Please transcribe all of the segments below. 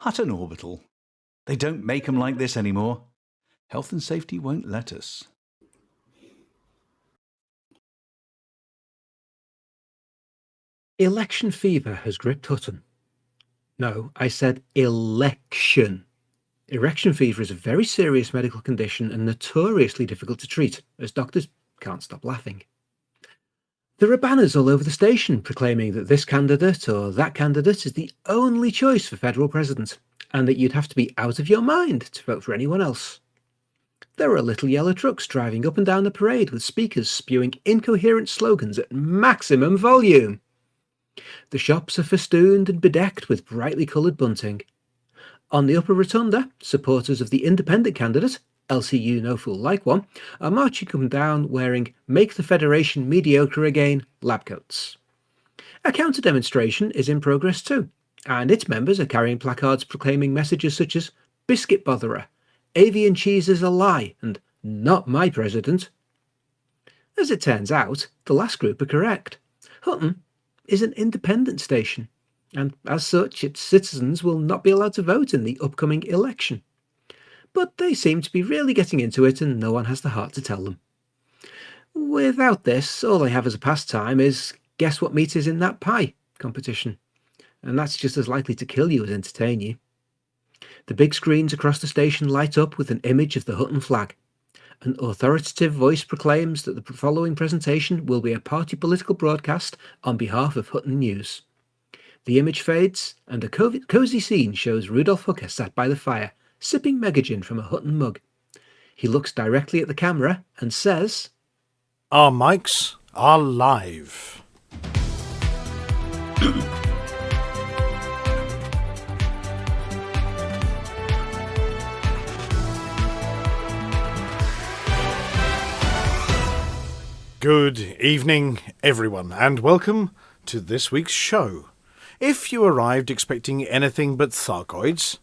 Hutton Orbital. They don't make 'em like this anymore. Health and safety won't let us. Election fever has gripped Hutton. No, I said election. Erection fever is a very serious medical condition and notoriously difficult to treat, as doctors can't stop laughing. There are banners all over the station proclaiming that this candidate or that candidate is the only choice for federal president, and that you'd have to be out of your mind to vote for anyone else. There are little yellow trucks driving up and down the parade with speakers spewing incoherent slogans at maximum volume. The shops are festooned and bedecked with brightly coloured bunting. On the upper rotunda, supporters of the independent candidate, LCU No Fool Like One, are marching up and down wearing Make the Federation Mediocre Again lab coats. A counter-demonstration is in progress too, and its members are carrying placards proclaiming messages such as Biscuit Botherer, Avian Cheese is a Lie, and Not My President. As it turns out, the last group are correct. Hutton is an independent station, and as such its citizens will not be allowed to vote in the upcoming election. But they seem to be really getting into it, and no one has the heart to tell them. Without this, all they have as a pastime is Guess What Meat Is in That Pie competition, and that's just as likely to kill you as entertain you. The big screens across the station light up with an image of the Hutton flag. An authoritative voice proclaims that the following presentation will be a party political broadcast on behalf of Hutton News. The image fades, and a cosy scene shows Rudolph Hooker sat by the fire, sipping Megagin from a Hutton mug. He looks directly at the camera and says, "Our mics are live." Good evening, everyone, and welcome to this week's show. If you arrived expecting anything but Thargoids,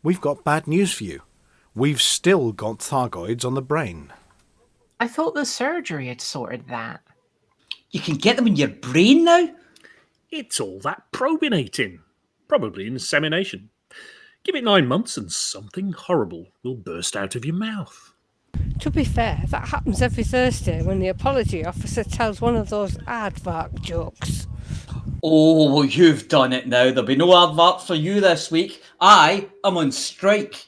we've got bad news for you. We've still got Thargoids on the brain. I thought the surgery had sorted that. You can get them in your brain now? It's all that probinating. Probably insemination. Give it 9 months and something horrible will burst out of your mouth. To be fair, that happens every Thursday when the apology officer tells one of those aardvark jokes. Oh, well, you've done it now. There'll be no advert for you this week. I am on strike.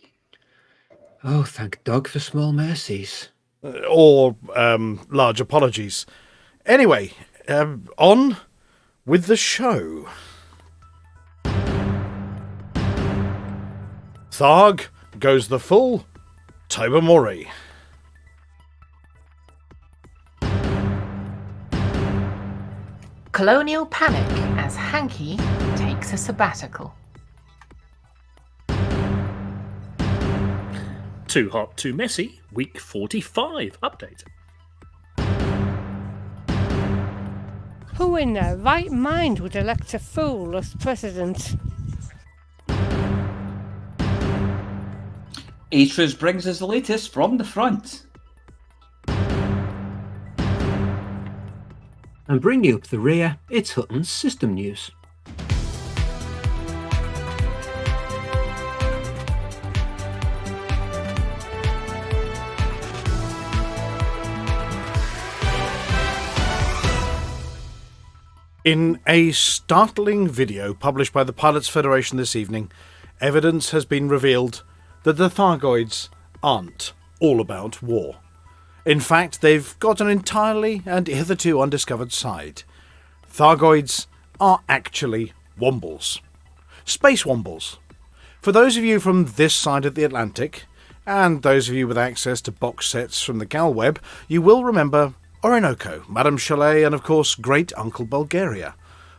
Oh, thank dog for small mercies. Or large apologies. Anyway, on with the show. Tharg goes the full Tobermory. Colonial panic as Hanky takes a sabbatical. Too hot, too messy. Week 45 update. Who in their right mind would elect a fool as president? Atras brings us the latest from the front. And bringing up the rear, it's Hutton's system news. In a startling video published by the Pilots Federation this evening, evidence has been revealed that the Thargoids aren't all about war. In fact, they've got an entirely and hitherto undiscovered side. Thargoids are actually wombles. Space wombles. For those of you from this side of the Atlantic, and those of you with access to box sets from the Galweb, you will remember Orinoco, Madame Chalet, and of course Great Uncle Bulgaria,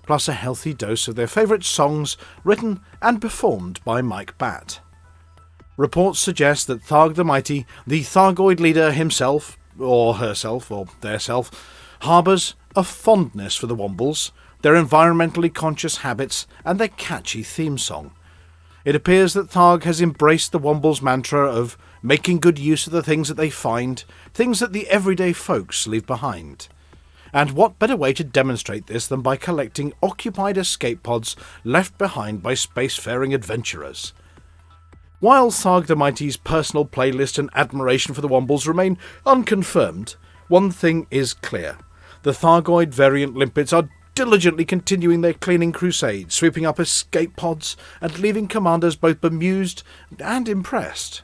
plus a healthy dose of their favourite songs written and performed by Mike Batt. Reports suggest that Tharg the Mighty, the Thargoid leader himself, or herself, or theirself, harbours a fondness for the Wombles, their environmentally conscious habits, and their catchy theme song. It appears that Tharg has embraced the Wombles' mantra of making good use of the things that they find, things that the everyday folks leave behind. And what better way to demonstrate this than by collecting occupied escape pods left behind by spacefaring adventurers? While Thargdamighty's personal playlist and admiration for the Wombles remain unconfirmed, one thing is clear. The Thargoid variant limpets are diligently continuing their cleaning crusade, sweeping up escape pods and leaving commanders both bemused and impressed.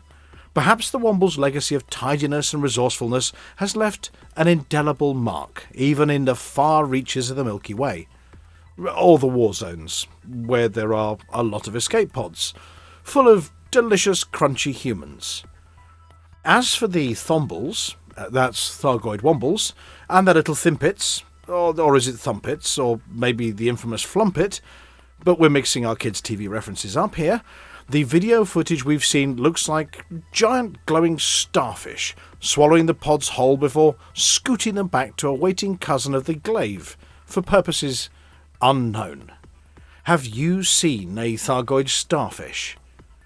Perhaps the Womble's legacy of tidiness and resourcefulness has left an indelible mark, even in the far reaches of the Milky Way, or the war zones, where there are a lot of escape pods, full of delicious, crunchy humans. As for the Thombles, that's Thargoid Wombles, and their little Thimpits, or is it Thumpits, or maybe the infamous Flumpit, but we're mixing our kids' TV references up here. The video footage we've seen looks like giant glowing starfish swallowing the pods whole before scooting them back to a waiting cousin of the glaive for purposes unknown. Have you seen a Thargoid starfish?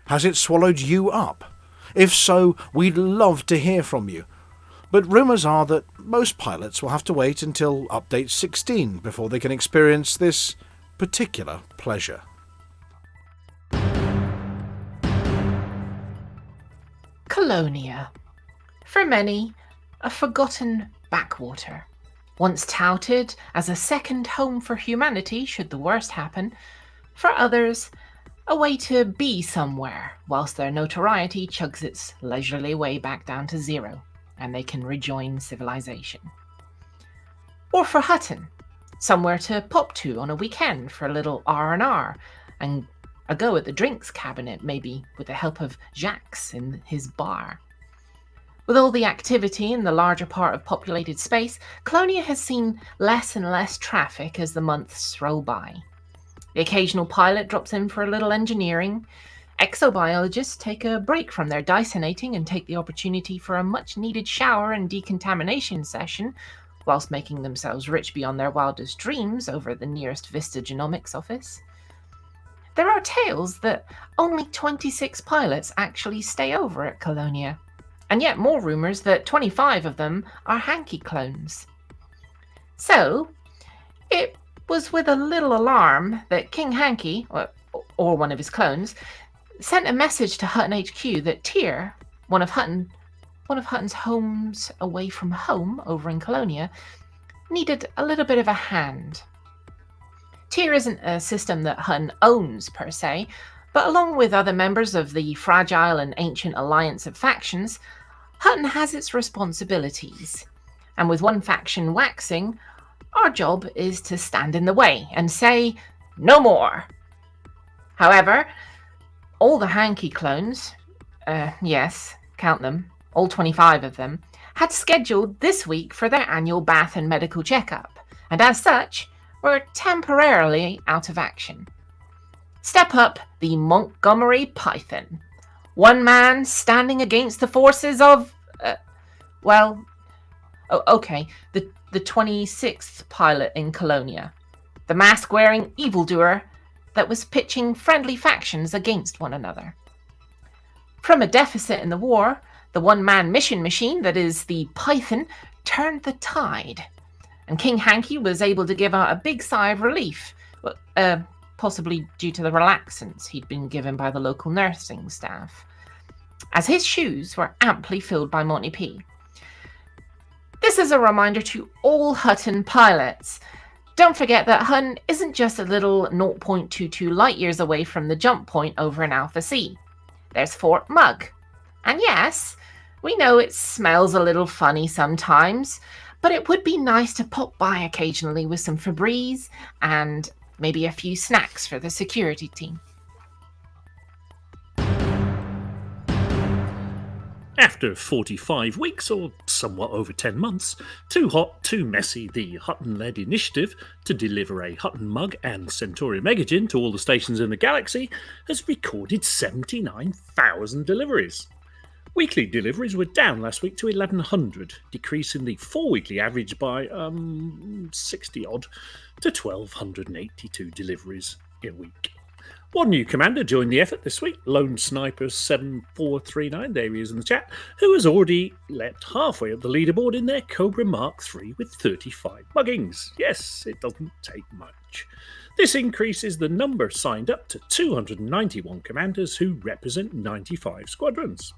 Has it swallowed you up? If so, we'd love to hear from you. But rumours are that most pilots will have to wait until update 16 before they can experience this particular pleasure. Colonia. For many, a forgotten backwater. Once touted as a second home for humanity should the worst happen. For others, a way to be somewhere whilst their notoriety chugs its leisurely way back down to zero and they can rejoin civilization. Or for Hutton, somewhere to pop to on a weekend for a little R&R and a go at the drinks cabinet, maybe with the help of Jacques in his bar. With all the activity in the larger part of populated space, Colonia has seen less and less traffic as the months roll by. The occasional pilot drops in for a little engineering. Exobiologists take a break from their Dysonating and take the opportunity for a much-needed shower and decontamination session, whilst making themselves rich beyond their wildest dreams over the nearest Vista Genomics office. There are tales that only 26 pilots actually stay over at Colonia, and yet more rumours that 25 of them are Hanky clones. So, it was with a little alarm that King Hanky, or one of his clones, sent a message to Hutton HQ that Tyr, one of Hutton's homes away from home over in Colonia, needed a little bit of a hand. Tyr isn't a system that Hutton owns per se, but along with other members of the fragile and ancient alliance of factions, Hutton has its responsibilities. And with one faction waxing, our job is to stand in the way and say, no more. However, all the Hanky clones, yes, count them, all 25 of them, had scheduled this week for their annual bath and medical checkup, and as such, were temporarily out of action. Step up the Montgomery Python. One man standing against the forces of, the 26th pilot in Colonia, the mask-wearing evildoer that was pitching friendly factions against one another. From a deficit in the war, the one-man mission machine that is the Python turned the tide, and King Hanky was able to give out a big sigh of relief, possibly due to the relaxants he'd been given by the local nursing staff, as his shoes were amply filled by Monty P. This is a reminder to all Hutton pilots. Don't forget that Hutton isn't just a little 0.22 light years away from the jump point over in Alpha C. There's Fort Mugg. And yes, we know it smells a little funny sometimes, but it would be nice to pop by occasionally with some Febreze and maybe a few snacks for the security team. After 45 weeks, or somewhat over 10 months, Too Hot, Too Messy, the Hutton-led initiative to deliver a Hutton Mug and Centauri Megagin to all the stations in the galaxy has recorded 79,000 deliveries. Weekly deliveries were down last week to 1,100, decreasing the 4-weekly average by 60-odd to 1,282 deliveries a week. One new commander joined the effort this week, Lone Sniper 7439, there he is in the chat, who has already leapt halfway up the leaderboard in their Cobra Mark III with 35 muggings. Yes, it doesn't take much. This increases the number signed up to 291 commanders who represent 95 squadrons.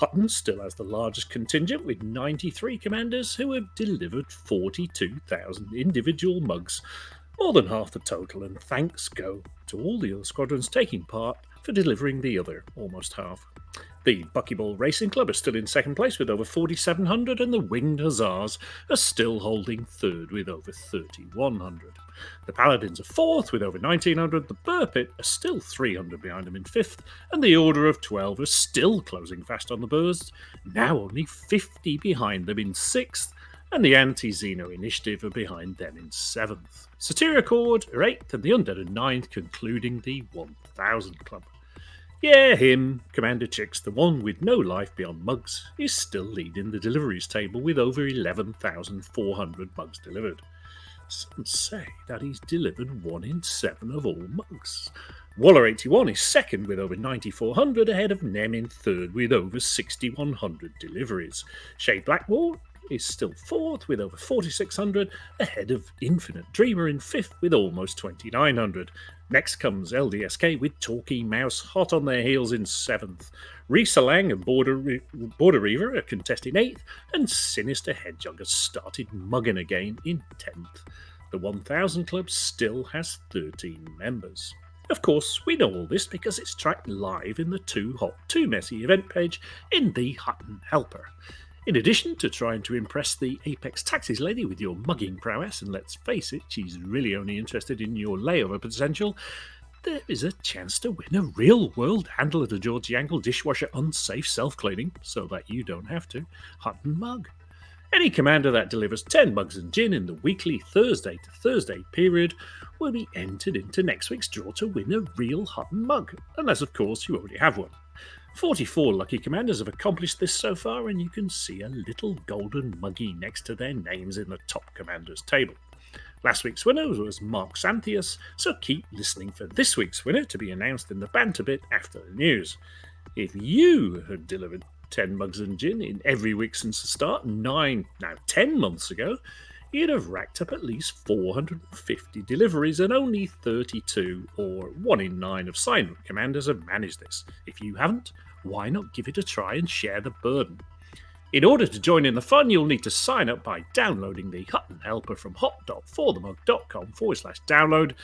Hutton still has the largest contingent with 93 commanders who have delivered 42,000 individual mugs, more than half the total, and thanks go to all the other squadrons taking part for delivering the other almost half. The Buckyball Racing Club are still in second place with over 4,700, and the Winged Hussars are still holding third with over 3,100. The Paladins are fourth with over 1,900, the Burpit are still 300 behind them in fifth, and the Order of 12 are still closing fast on the Burst, now only 50 behind them in sixth, and the Anti-Xeno Initiative are behind them in seventh. Soteria Accord are eighth, and the Undead are ninth, concluding the 1,000 Club. Yeah, him, Commander Chicks, the one with no life beyond mugs, is still leading the deliveries table with over 11,400 mugs delivered. Some say that he's delivered 1 in 7 of all mugs. Waller81 is second with over 9,400, ahead of Nem in third with over 6,100 deliveries. Shade Blackwall is still fourth with over 4,600, ahead of Infinite Dreamer in fifth with almost 2,900. Next comes LDSK with Talkie Mouse hot on their heels in seventh. Risa Lang and Border Reaver are contesting eighth, and Sinister Hedgehog has started mugging again in 10th. The 1,000 Club still has 13 members. Of course, we know all this because it's tracked live in the Too Hot Too Messy event page in the Hutton Helper. In addition to trying to impress the Apex Taxis lady with your mugging prowess, and let's face it, she's really only interested in your layover potential, there is a chance to win a real-world handle at a George Yankel dishwasher unsafe self-cleaning, so that you don't have to, Hutton mug. Any commander that delivers 10 mugs and gin in the weekly Thursday to Thursday period will be entered into next week's draw to win a real Hutton mug, unless of course you already have one. 44 lucky commanders have accomplished this so far, and you can see a little golden muggy next to their names in the top commanders table. Last week's winner was Mark Santhius, so keep listening for this week's winner to be announced in the banter bit after the news. If you had delivered 10 mugs and gin in every week since the start, 10 months ago, you'd have racked up at least 450 deliveries, and only 32, or 1 in 9 of signed-up commanders have managed this. If you haven't, why not give it a try and share the burden? In order to join in the fun, you'll need to sign up by downloading the Hutton Helper from hot.forthemug.com/download,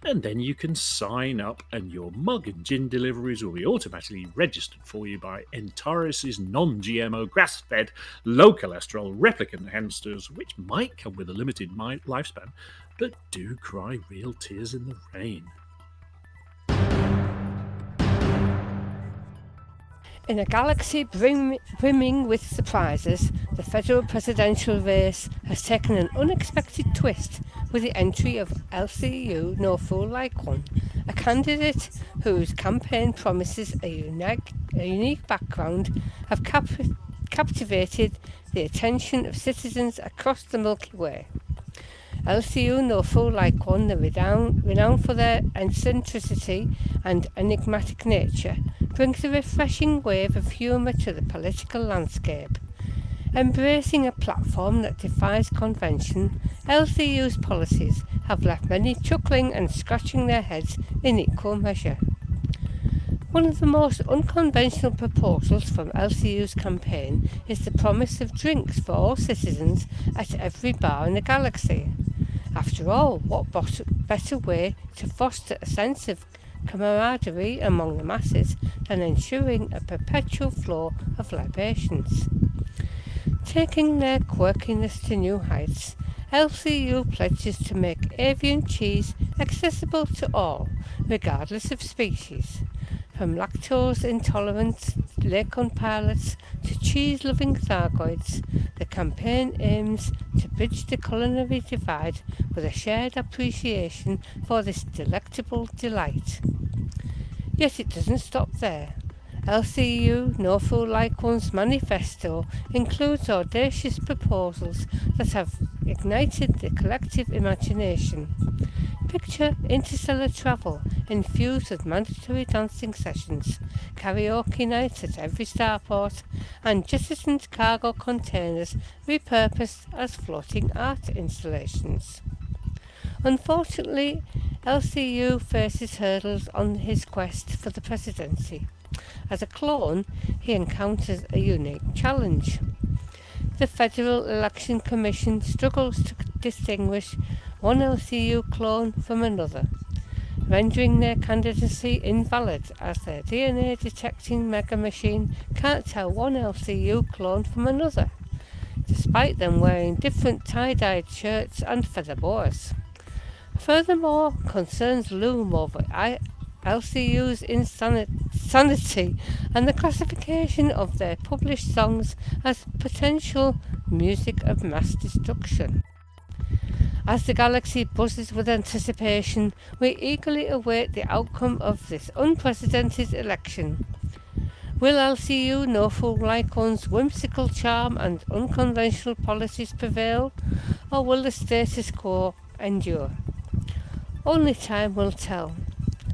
and then you can sign up and your mug and gin deliveries will be automatically registered for you by Antares' non-GMO grass-fed, low-cholesterol replicant hamsters, which might come with a limited lifespan, but do cry real tears in the rain. In a galaxy brimming with surprises, the federal presidential race has taken an unexpected twist with the entry of LCU No Fool Like One, a candidate whose campaign promises a unique background have captivated the attention of citizens across the Milky Way. LCU No Fool Like One, the renowned for their eccentricity and enigmatic nature, brings a refreshing wave of humour to the political landscape. Embracing a platform that defies convention, LCU's policies have left many chuckling and scratching their heads in equal measure. One of the most unconventional proposals from LCU's campaign is the promise of drinks for all citizens at every bar in the galaxy. After all, what better way to foster a sense of camaraderie among the masses than ensuring a perpetual flow of libations? Taking their quirkiness to new heights, LCU pledges to make avian cheese accessible to all, regardless of species. From lactose-intolerant Lacon pilots to cheese-loving Thargoids, the campaign aims to bridge the culinary divide with a shared appreciation for this delectable delight. Yet it doesn't stop there. LCU No Fool Like One's manifesto includes audacious proposals that have ignited the collective imagination. Picture interstellar travel infused with mandatory dancing sessions, karaoke nights at every starport, and jettisoned cargo containers repurposed as floating art installations. Unfortunately, LCU faces hurdles on his quest for the presidency. As a clone, he encounters a unique challenge. The Federal Election Commission struggles to distinguish one LCU clone from another, rendering their candidacy invalid as their DNA detecting mega machine can't tell one LCU clone from another, despite them wearing different tie-dyed shirts and feather boas. Furthermore, concerns loom over LCU's insanity and the classification of their published songs as potential music of mass destruction. As the galaxy buzzes with anticipation, we eagerly await the outcome of this unprecedented election. Will LCU Norfolk Lycon's whimsical charm and unconventional policies prevail, or will the status quo endure? Only time will tell.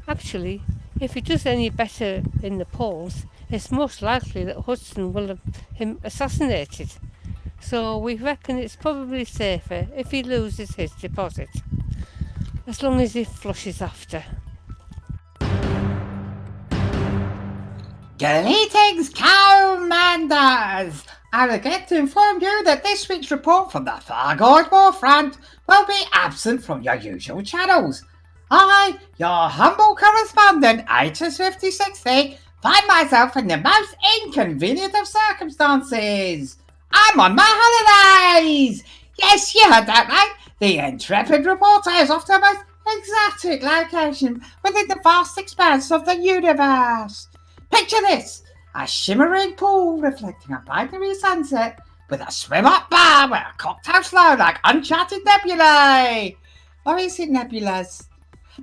Actually, if he does any better in the polls, it's most likely that Hudson will have him assassinated. So we reckon it's probably safer if he loses his deposit, as long as he flushes after. Greetings, Commanders! I regret to inform you that this week's report from the Thargoid War Front will be absent from your usual channels. I, your humble correspondent, H5060, find myself in the most inconvenient of circumstances. I'm on my holidays! Yes, you heard that right. The intrepid reporter is off to the most exotic location within the vast expanse of the universe. Picture this, a shimmering pool reflecting a binary sunset with a swim-up bar where a cocktails flow like uncharted nebulae. Or is it nebulas?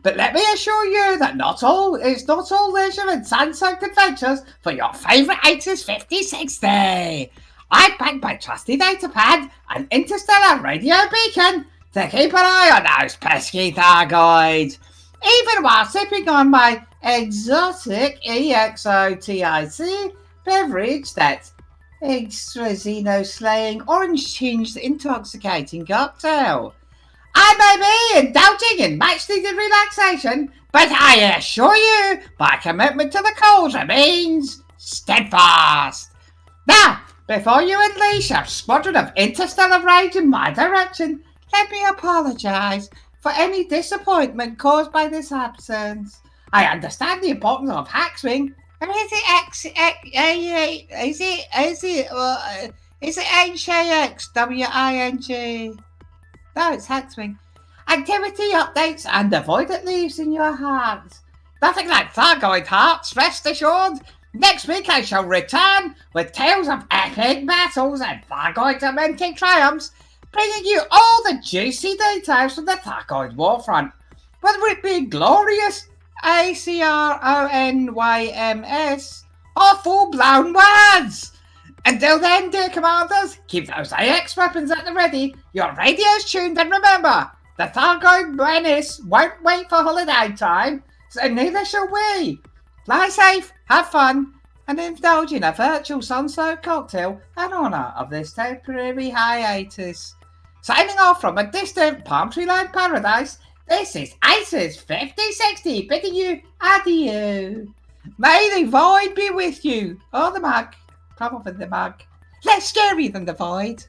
But let me assure you that it's not all leisure and sun-soaked adventures for your favourite 80s 5060. I've banked my trusty datapad and interstellar radio beacon to keep an eye on those pesky Thargoids, even while sipping on my exotic EXOTIC beverage that's extra xeno-slaying orange-tinged intoxicating cocktail. I may be indulging in much-needed relaxation, but I assure you my commitment to the cause remains steadfast. Now, before you unleash a squadron of interstellar rage in my direction, let me apologise for any disappointment caused by this absence. I understand the importance of Hackswing. I mean, is it HAXWING? No, it's Hackswing. Activity updates and avoidant leaves in your hearts. Nothing like Thargoid hearts, rest assured. Next week I shall return with tales of epic battles and Thargoid demented triumphs, bringing you all the juicy details from the Thargoid Warfront, whether it be glorious ACRONYMS or full-blown words. Until then, dear commanders, keep those AX weapons at the ready, your radios tuned, and remember, the Thargoid menace won't wait for holiday time, so neither shall we. Fly safe, have fun, and indulge in a virtual sun-soaked cocktail in honour of this temporary hiatus. Signing off from a distant palm tree-lined paradise, this is Aces 5060 bidding you adieu. May the void be with you, or the mug. Probably the mug. Less scary than the void.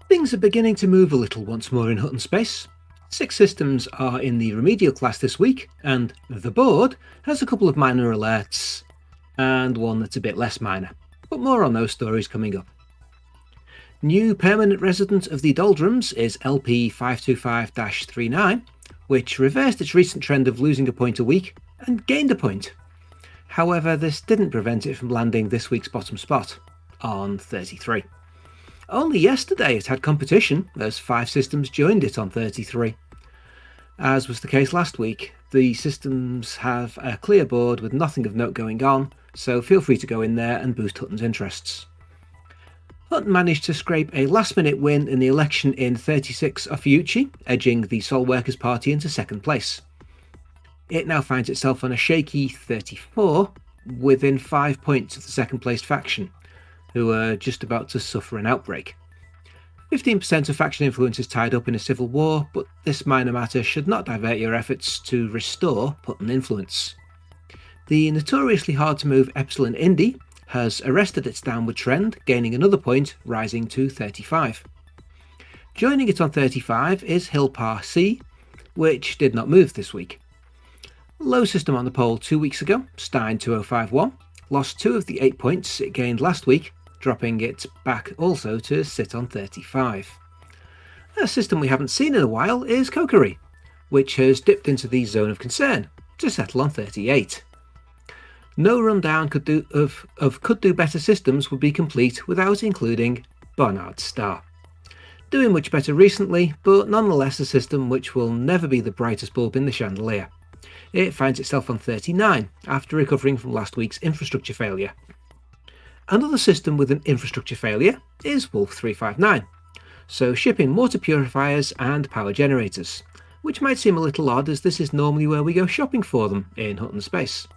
Things are beginning to move a little once more in Hutton space. 6 systems are in the remedial class this week, and the board has a couple of minor alerts, and one that's a bit less minor. But more on those stories coming up. New permanent resident of the Doldrums is LP525-39, which reversed its recent trend of losing a point a week and gained a point. However, this didn't prevent it from landing this week's bottom spot, on 33. Only yesterday it had competition, as 5 systems joined it on 33. As was the case last week, the systems have a clear board with nothing of note going on, so feel free to go in there and boost Hutton's interests. Hutton managed to scrape a last-minute win in the election in 36 Ophiuchi, edging the Sol Workers' Party into second place. It now finds itself on a shaky 34, within 5 points of the second-placed faction, who are just about to suffer an outbreak. 15% of faction influence is tied up in a civil war, but this minor matter should not divert your efforts to restore Hutton influence. The notoriously hard-to-move Epsilon Indy has arrested its downward trend, gaining another point, rising to 35. Joining it on 35 is Hilpar C, which did not move this week. Low system on the poll 2 weeks ago, Stein 2051, lost 2 of the 8 points it gained last week, dropping it back also to sit on 35. A system we haven't seen in a while is Kokory, which has dipped into the zone of concern, to settle on 38. No rundown could do better systems would be complete without including Barnard Star. Doing much better recently, but nonetheless a system which will never be the brightest bulb in the chandelier. It finds itself on 39 after recovering from last week's infrastructure failure. Another system with an infrastructure failure is Wolf 359, so ship in water purifiers and power generators, which might seem a little odd as this is normally where we go shopping for them in Hutton Space.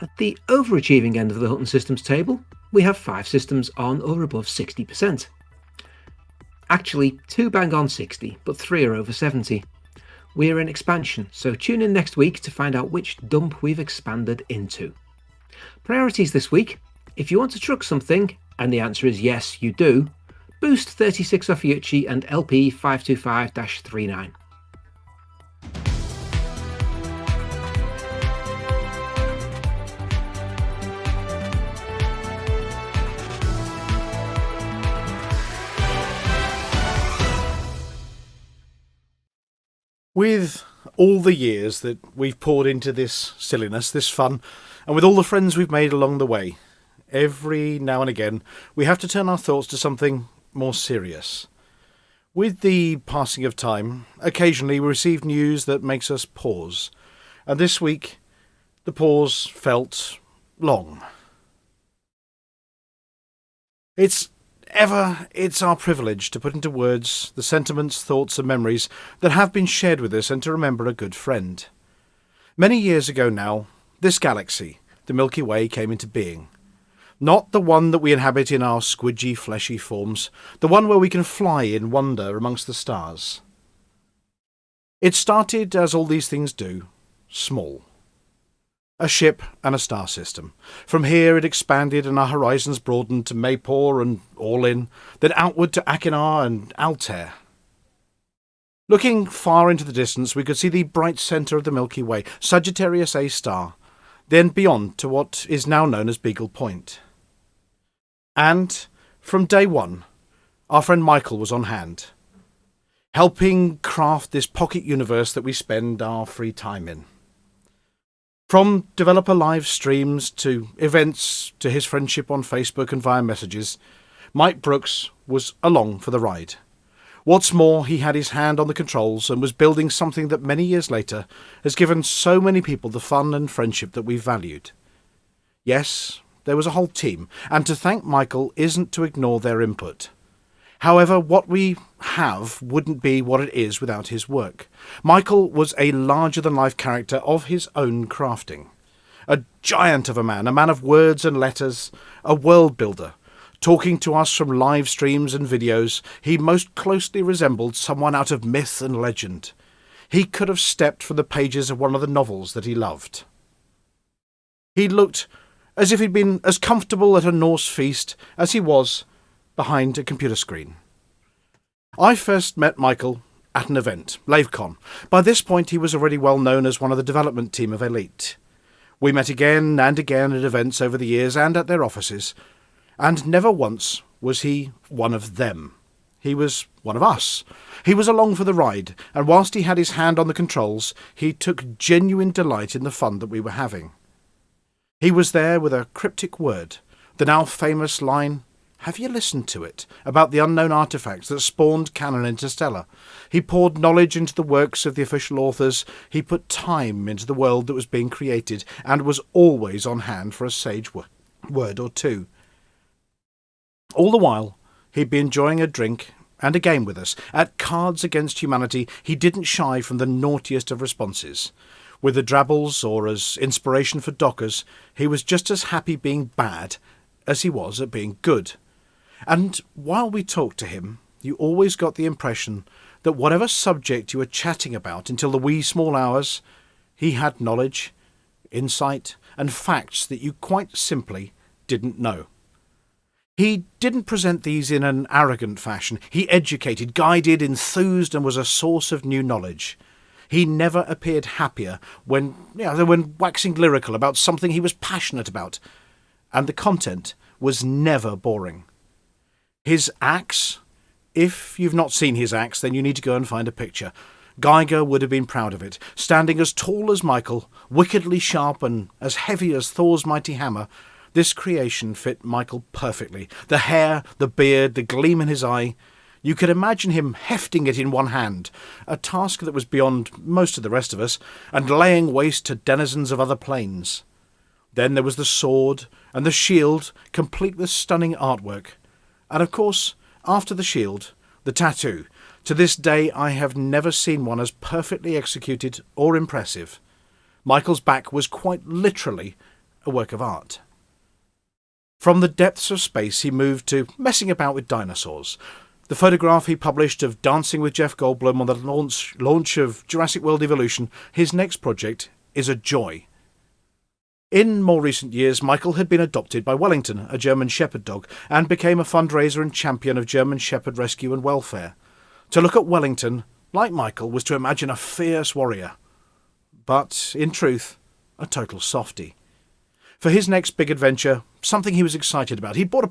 At the overachieving end of the Hutton Systems table, we have 5 systems on or above 60%. Actually, 2 bang on 60, but 3 are over 70. We are in expansion, so tune in next week to find out which dump we've expanded into. Priorities this week: if you want to truck something, and the answer is yes, you do, boost 36 Ophiuchi and LP 525-39. With all the years that we've poured into this silliness, this fun, and with all the friends we've made along the way, every now and again we have to turn our thoughts to something more serious. With the passing of time, occasionally we receive news that makes us pause, and this week the pause felt long. It's our privilege to put into words the sentiments, thoughts and memories that have been shared with us and to remember a good friend. Many years ago now, this galaxy, the Milky Way, came into being. Not the one that we inhabit in our squidgy, fleshy forms, the one where we can fly in wonder amongst the stars. It started, as all these things do, small. A ship and a star system. From here it expanded and our horizons broadened to Maypor and Orlin, then outward to Achenar and Altair. Looking far into the distance we could see the bright centre of the Milky Way, Sagittarius A star, then beyond to what is now known as Beagle Point. And, from day one, our friend Michael was on hand, helping craft this pocket universe that we spend our free time in. From developer live streams to events to his friendship on Facebook and via messages, Mike Brookes was along for the ride. What's more, he had his hand on the controls and was building something that many years later has given so many people the fun and friendship that we valued. Yes, there was a whole team, and to thank Michael isn't to ignore their input. However, what we have wouldn't be what it is without his work. Michael was a larger-than-life character of his own crafting. A giant of a man of words and letters, a world builder. Talking to us from live streams and videos, he most closely resembled someone out of myth and legend. He could have stepped from the pages of one of the novels that he loved. He looked as if he'd been as comfortable at a Norse feast as he was behind a computer screen. I first met Michael at an event, LaveCon. By this point he was already well known as one of the development team of Elite. We met again and again at events over the years and at their offices, and never once was he one of them. He was one of us. He was along for the ride, and whilst he had his hand on the controls, he took genuine delight in the fun that we were having. He was there with a cryptic word, the now famous line, "Have you listened to it?" about the unknown artefacts that spawned canon Interstellar. He poured knowledge into the works of the official authors. He put time into the world that was being created, and was always on hand for a sage word or two. All the while, he'd be enjoying a drink and a game with us. At Cards Against Humanity, he didn't shy from the naughtiest of responses. With the Drabbles, or as inspiration for Dockers, he was just as happy being bad as he was at being good. And while we talked to him, you always got the impression that whatever subject you were chatting about until the wee small hours, he had knowledge, insight, and facts that you quite simply didn't know. He didn't present these in an arrogant fashion. He educated, guided, enthused, and was a source of new knowledge. He never appeared happier when waxing lyrical about something he was passionate about, and the content was never boring. His axe, if you've not seen his axe, then you need to go and find a picture. Geiger would have been proud of it. Standing as tall as Michael, wickedly sharp and as heavy as Thor's mighty hammer, this creation fit Michael perfectly. The hair, the beard, the gleam in his eye. You could imagine him hefting it in one hand, a task that was beyond most of the rest of us, and laying waste to denizens of other planes. Then there was the sword and the shield, complete with stunning artwork. And of course, after the shield, the tattoo. To this day, I have never seen one as perfectly executed or impressive. Michael's back was quite literally a work of art. From the depths of space, he moved to messing about with dinosaurs. The photograph he published of dancing with Jeff Goldblum on the launch of Jurassic World Evolution, his next project, is a joy. In more recent years, Michael had been adopted by Wellington, a German Shepherd dog, and became a fundraiser and champion of German Shepherd rescue and welfare. To look at Wellington, like Michael, was to imagine a fierce warrior. But, in truth, a total softie. For his next big adventure, something he was excited about, he bought a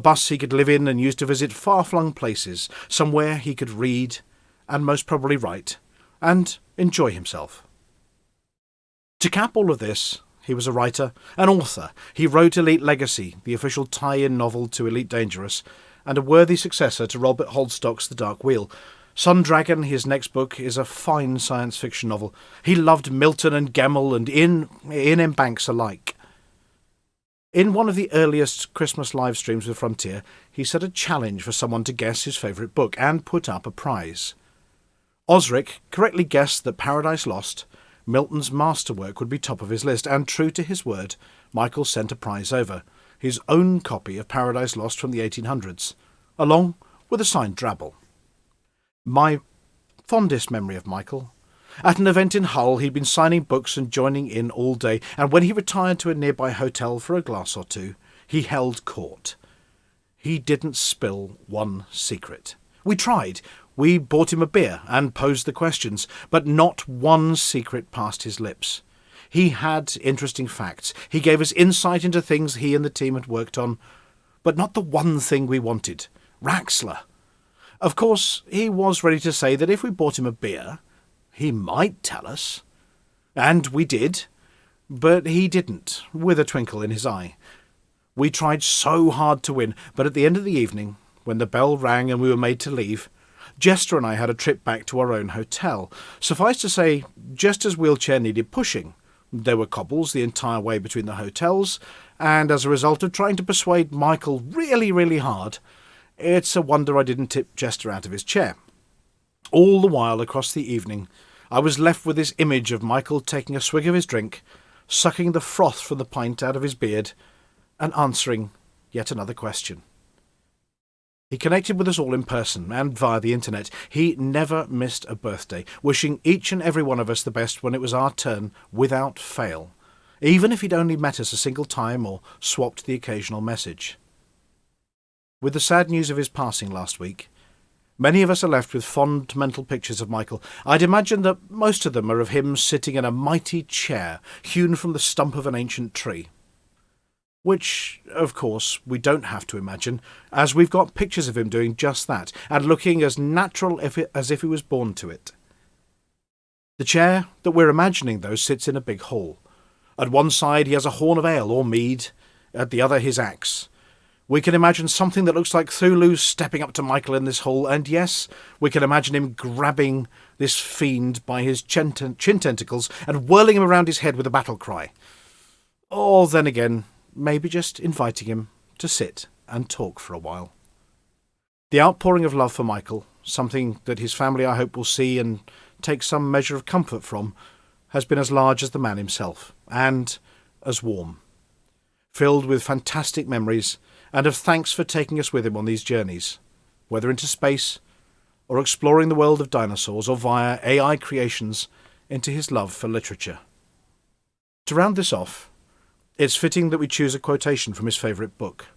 bus he could live in and use to visit far-flung places, somewhere he could read, and most probably write, and enjoy himself. To cap all of this, he was a writer, an author. He wrote Elite Legacy, the official tie-in novel to Elite Dangerous, and a worthy successor to Robert Holdstock's The Dark Wheel. Sundragon, his next book, is a fine science fiction novel. He loved Milton and Gemmell and Ian M. Banks alike. In one of the earliest Christmas live streams with Frontier, he set a challenge for someone to guess his favourite book and put up a prize. Osric correctly guessed that Paradise Lost, Milton's masterwork, would be top of his list, and true to his word, Michael sent a prize over, his own copy of Paradise Lost from the 1800s, along with a signed Drabble. My fondest memory of Michael. At an event in Hull, he'd been signing books and joining in all day, and when he retired to a nearby hotel for a glass or two, he held court. He didn't spill one secret. We tried. We bought him a beer and posed the questions, but not one secret passed his lips. He had interesting facts. He gave us insight into things he and the team had worked on, but not the one thing we wanted, Raxler. Of course, he was ready to say that if we bought him a beer, he might tell us. And we did, but he didn't, with a twinkle in his eye. We tried so hard to win, but at the end of the evening, when the bell rang and we were made to leave, Jester and I had a trip back to our own hotel. Suffice to say, Jester's wheelchair needed pushing. There were cobbles the entire way between the hotels, and as a result of trying to persuade Michael really, really hard, it's a wonder I didn't tip Jester out of his chair. All the while across the evening, I was left with this image of Michael taking a swig of his drink, sucking the froth from the pint out of his beard, and answering yet another question. He connected with us all in person and via the internet. He never missed a birthday, wishing each and every one of us the best when it was our turn, without fail, even if he'd only met us a single time or swapped the occasional message. With the sad news of his passing last week, many of us are left with fond mental pictures of Michael. I'd imagine that most of them are of him sitting in a mighty chair hewn from the stump of an ancient tree. Which, of course, we don't have to imagine, as we've got pictures of him doing just that, and looking as natural as if he was born to it. The chair that we're imagining, though, sits in a big hall. At one side he has a horn of ale or mead, at the other his axe. We can imagine something that looks like Cthulhu stepping up to Michael in this hall, and yes, we can imagine him grabbing this fiend by his chin tentacles and whirling him around his head with a battle cry. Or then again, maybe just inviting him to sit and talk for a while. The outpouring of love for Michael, something that his family I hope will see and take some measure of comfort from, has been as large as the man himself, and as warm, filled with fantastic memories and of thanks for taking us with him on these journeys, whether into space or exploring the world of dinosaurs or via AI creations into his love for literature. To round this off, it's fitting that we choose a quotation from his favourite book.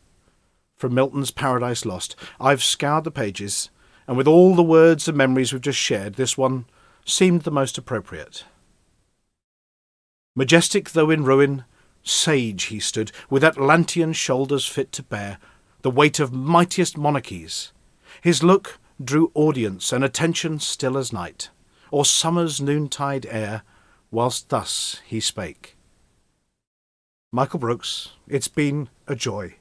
From Milton's Paradise Lost, I've scoured the pages, and with all the words and memories we've just shared, this one seemed the most appropriate. Majestic though in ruin, sage he stood, with Atlantean shoulders fit to bear the weight of mightiest monarchies. His look drew audience and attention still as night, or summer's noontide air, whilst thus he spake. Michael Brookes, it's been a joy.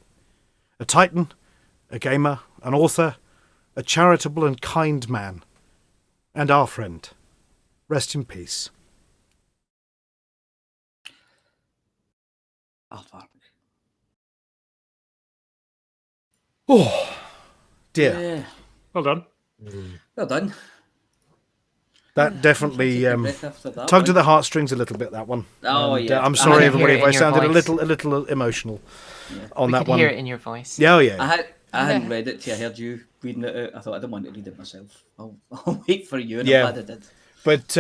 A Titan, a gamer, an author, a charitable and kind man, and our friend. Rest in peace. Oh, dear. Yeah. Well done. Well done. That definitely tugged at the heartstrings a little bit, that one. Oh, And, yeah. I'm sorry, I everybody, hear if it I in your sounded a voice. little emotional on We that could one. hear it in your voice. Yeah, oh yeah. I hadn't read it till I heard you reading it out. I thought I didn't want to read it myself. I'll wait for you, and Yeah. I'm glad I did. But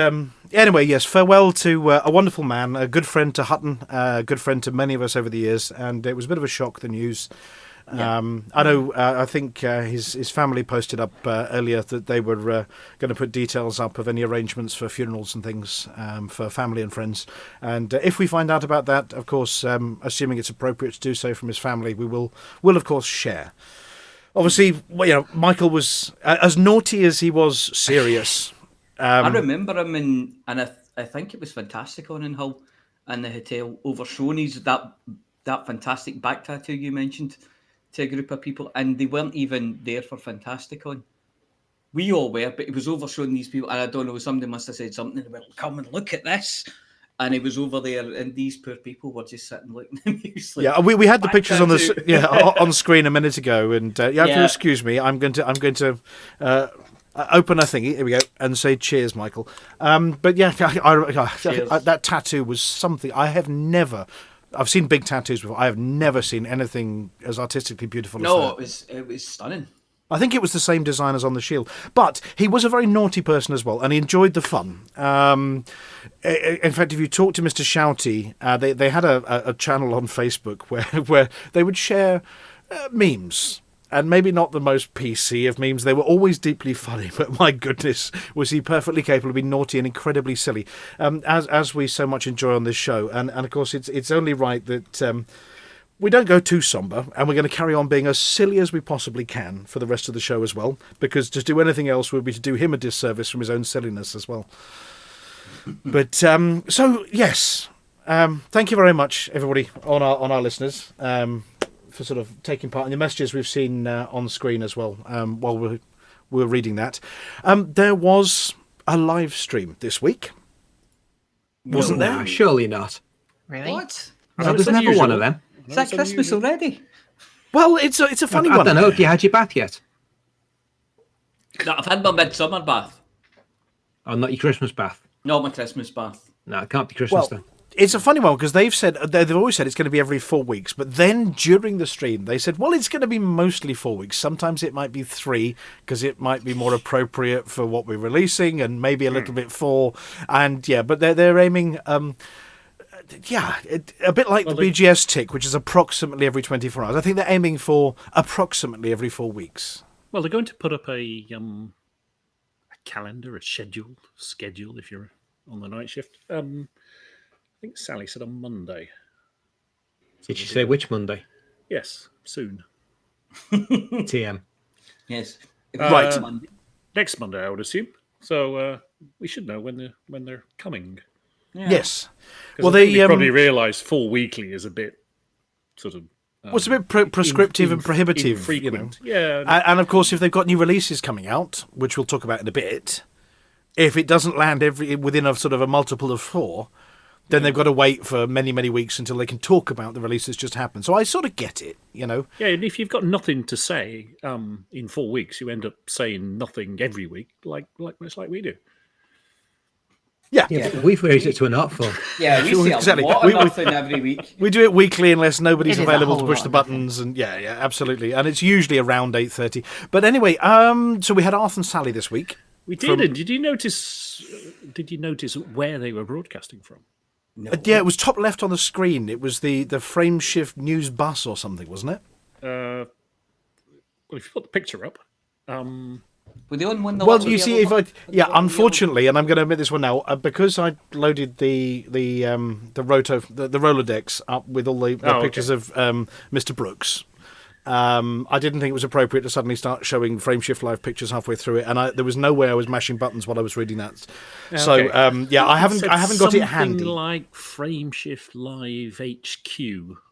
anyway, yes, farewell to a wonderful man, a good friend to Hutton, a good friend to many of us over the years, and it was a bit of a shock, the news. I know, I think his family posted up earlier that they were going to put details up of any arrangements for funerals and things for family and friends. And if we find out about that, of course, assuming it's appropriate to do so from his family, will of course share. Obviously, Michael was as naughty as he was serious. I remember him and I think it was fantastic on in Hull and the hotel overshowing his that fantastic back tattoo you mentioned to a group of people, and they weren't even there for Fantasticon. We all were, but it was overshowing these people, and I don't know, somebody must have said something about, come and look at this, and it was over there, and these poor people were just sitting looking at me. Like, yeah, we had the back pictures on tattoo. on screen a minute ago, and you have to excuse me. I'm going to open a thingy. Here we go, and say cheers, Michael. But yeah, that tattoo was something I have never. I've seen big tattoos before. I have never seen anything as artistically beautiful as that. It was stunning. I think it was the same design as on the shield. But he was a very naughty person as well, and he enjoyed the fun. In fact, if you talk to Mr. Shouty, they had a channel on Facebook where they would share memes. And maybe not the most PC of memes. They were always deeply funny, but my goodness, was he perfectly capable of being naughty and incredibly silly, as we so much enjoy on this show. And of course, it's only right that we don't go too somber, and we're going to carry on being as silly as we possibly can for the rest of the show as well, because to do anything else would be to do him a disservice from his own silliness as well. But so yes, thank you very much, everybody, on our listeners. For sort of taking part in the messages we've seen on screen as well while we're reading that. There was a live stream this week, wasn't there? No, surely not. Really? What? No, there's never one of them. Is that Christmas already? Well, it's a funny I one. don't know. Have you had your bath yet? No, I've had my midsummer bath. Oh, not your Christmas bath? Not my Christmas bath. No, it can't be Christmas then. It's a funny one because they've always said it's going to be every 4 weeks, but then during the stream they said, well, it's going to be mostly 4 weeks. Sometimes it might be 3 because it might be more appropriate for what we're releasing, and maybe a little bit 4. And yeah, but they're aiming, a bit like the BGS tick, which is approximately every 24 hours. I think they're aiming for approximately every 4 weeks. Well, they're going to put up a calendar, a schedule if you're on the night shift. I think Sally said on Monday. Did she say which Monday? Yes, soon. TM. Yes. Right. Next Monday, I would assume. So we should know when they're coming. Yeah. Yes. Well, Well, they probably realise 4 weekly is a bit sort of. It's a bit prescriptive and prohibitive, infrequent. Yeah. Yeah. And of course, if they've got new releases coming out, which we'll talk about in a bit, if it doesn't land within a sort of a multiple of 4, then they've got to wait for many, many weeks until they can talk about the release that's just happened. So I sort of get it, you know. Yeah, and if you've got nothing to say in 4 weeks, you end up saying nothing every week, like we do. Yeah. But we've raised it to an art form. Yeah, we see Exactly. a lot of nothing every week. We do it weekly unless nobody's It is a available to whole push lot the of buttons, and yeah, absolutely. And it's usually around 8:30. But anyway, so we had Arthur and Sally this week. We did. And did you notice where they were broadcasting from? No. Yeah, it was top left on the screen. It was the Frameshift News bus or something, wasn't it? Well, if you put the picture up, Were they on one? Well, you see, unfortunately, and I'm going to admit this one now, because I loaded the Rolodex up with all the pictures of Mr. Brookes. I didn't think it was appropriate to suddenly start showing Frameshift Live pictures halfway through it, and there was no way I was mashing buttons while I was reading that. So I haven't got it handy. Something like Frameshift Live HQ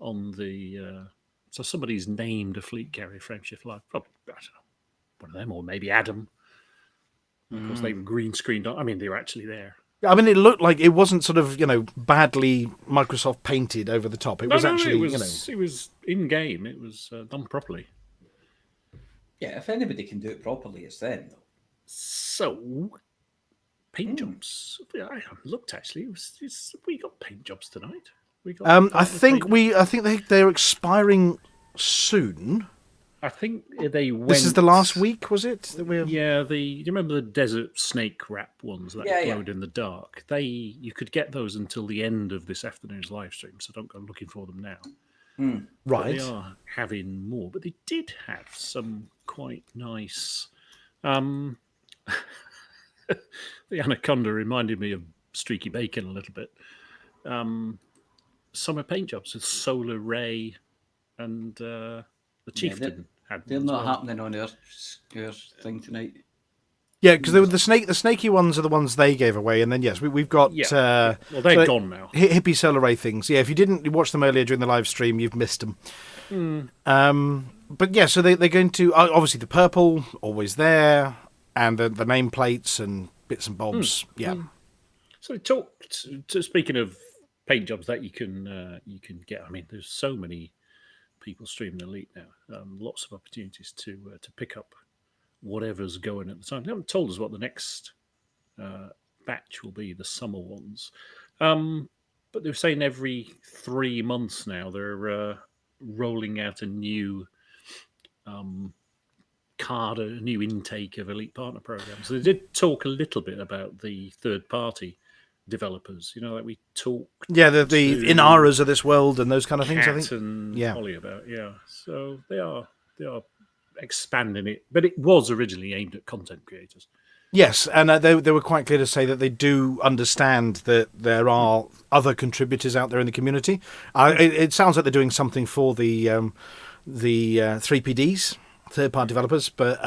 on the. So somebody's named a fleet carrier Frameshift Live. Probably, I don't know, one of them, or maybe Adam. Because they were green screened. I mean, they were actually there. I mean, it looked like it wasn't sort of, badly Microsoft painted over the top. It was it was in game. It was done properly. Yeah, if anybody can do it properly, it's them, though. So, paint jobs. I haven't looked actually. We got paint jobs tonight. We got. I think they're expiring soon. I think they went. This is the last week, was it? Yeah, do you remember the desert snake wrap ones that glowed in the dark? You could get those until the end of this afternoon's live stream, so don't go looking for them now. Right. But they are having more, but they did have some quite nice. The Anaconda reminded me of Streaky Bacon a little bit. Summer paint jobs with Solar Ray and the Chieftain had. They're not happening on our thing tonight. Yeah, because the snaky ones are the ones they gave away, and then yes, we've got. Well, they're gone now. Hippie Solar Ray things. Yeah, if you didn't watch them earlier during the live stream, you've missed them. But yeah, so they're going to obviously the purple always there, and the nameplates and bits and bobs. So speaking of paint jobs that you can get. I mean, there's so many people streaming Elite now. Lots of opportunities to pick up whatever's going at the time. They haven't told us what the next batch will be, the summer ones. But they're saying every 3 months now they're rolling out a new card, a new intake of Elite Partner programs. So they did talk a little bit about the third-party developers, like we talked. Yeah, the Inaras of this world and those kind of things. Cat I think. And Holly about. So they are expanding it, but it was originally aimed at content creators. Yes, and they were quite clear to say that they do understand that there are other contributors out there in the community. It sounds like they're doing something for the 3PDs. Third-party developers, but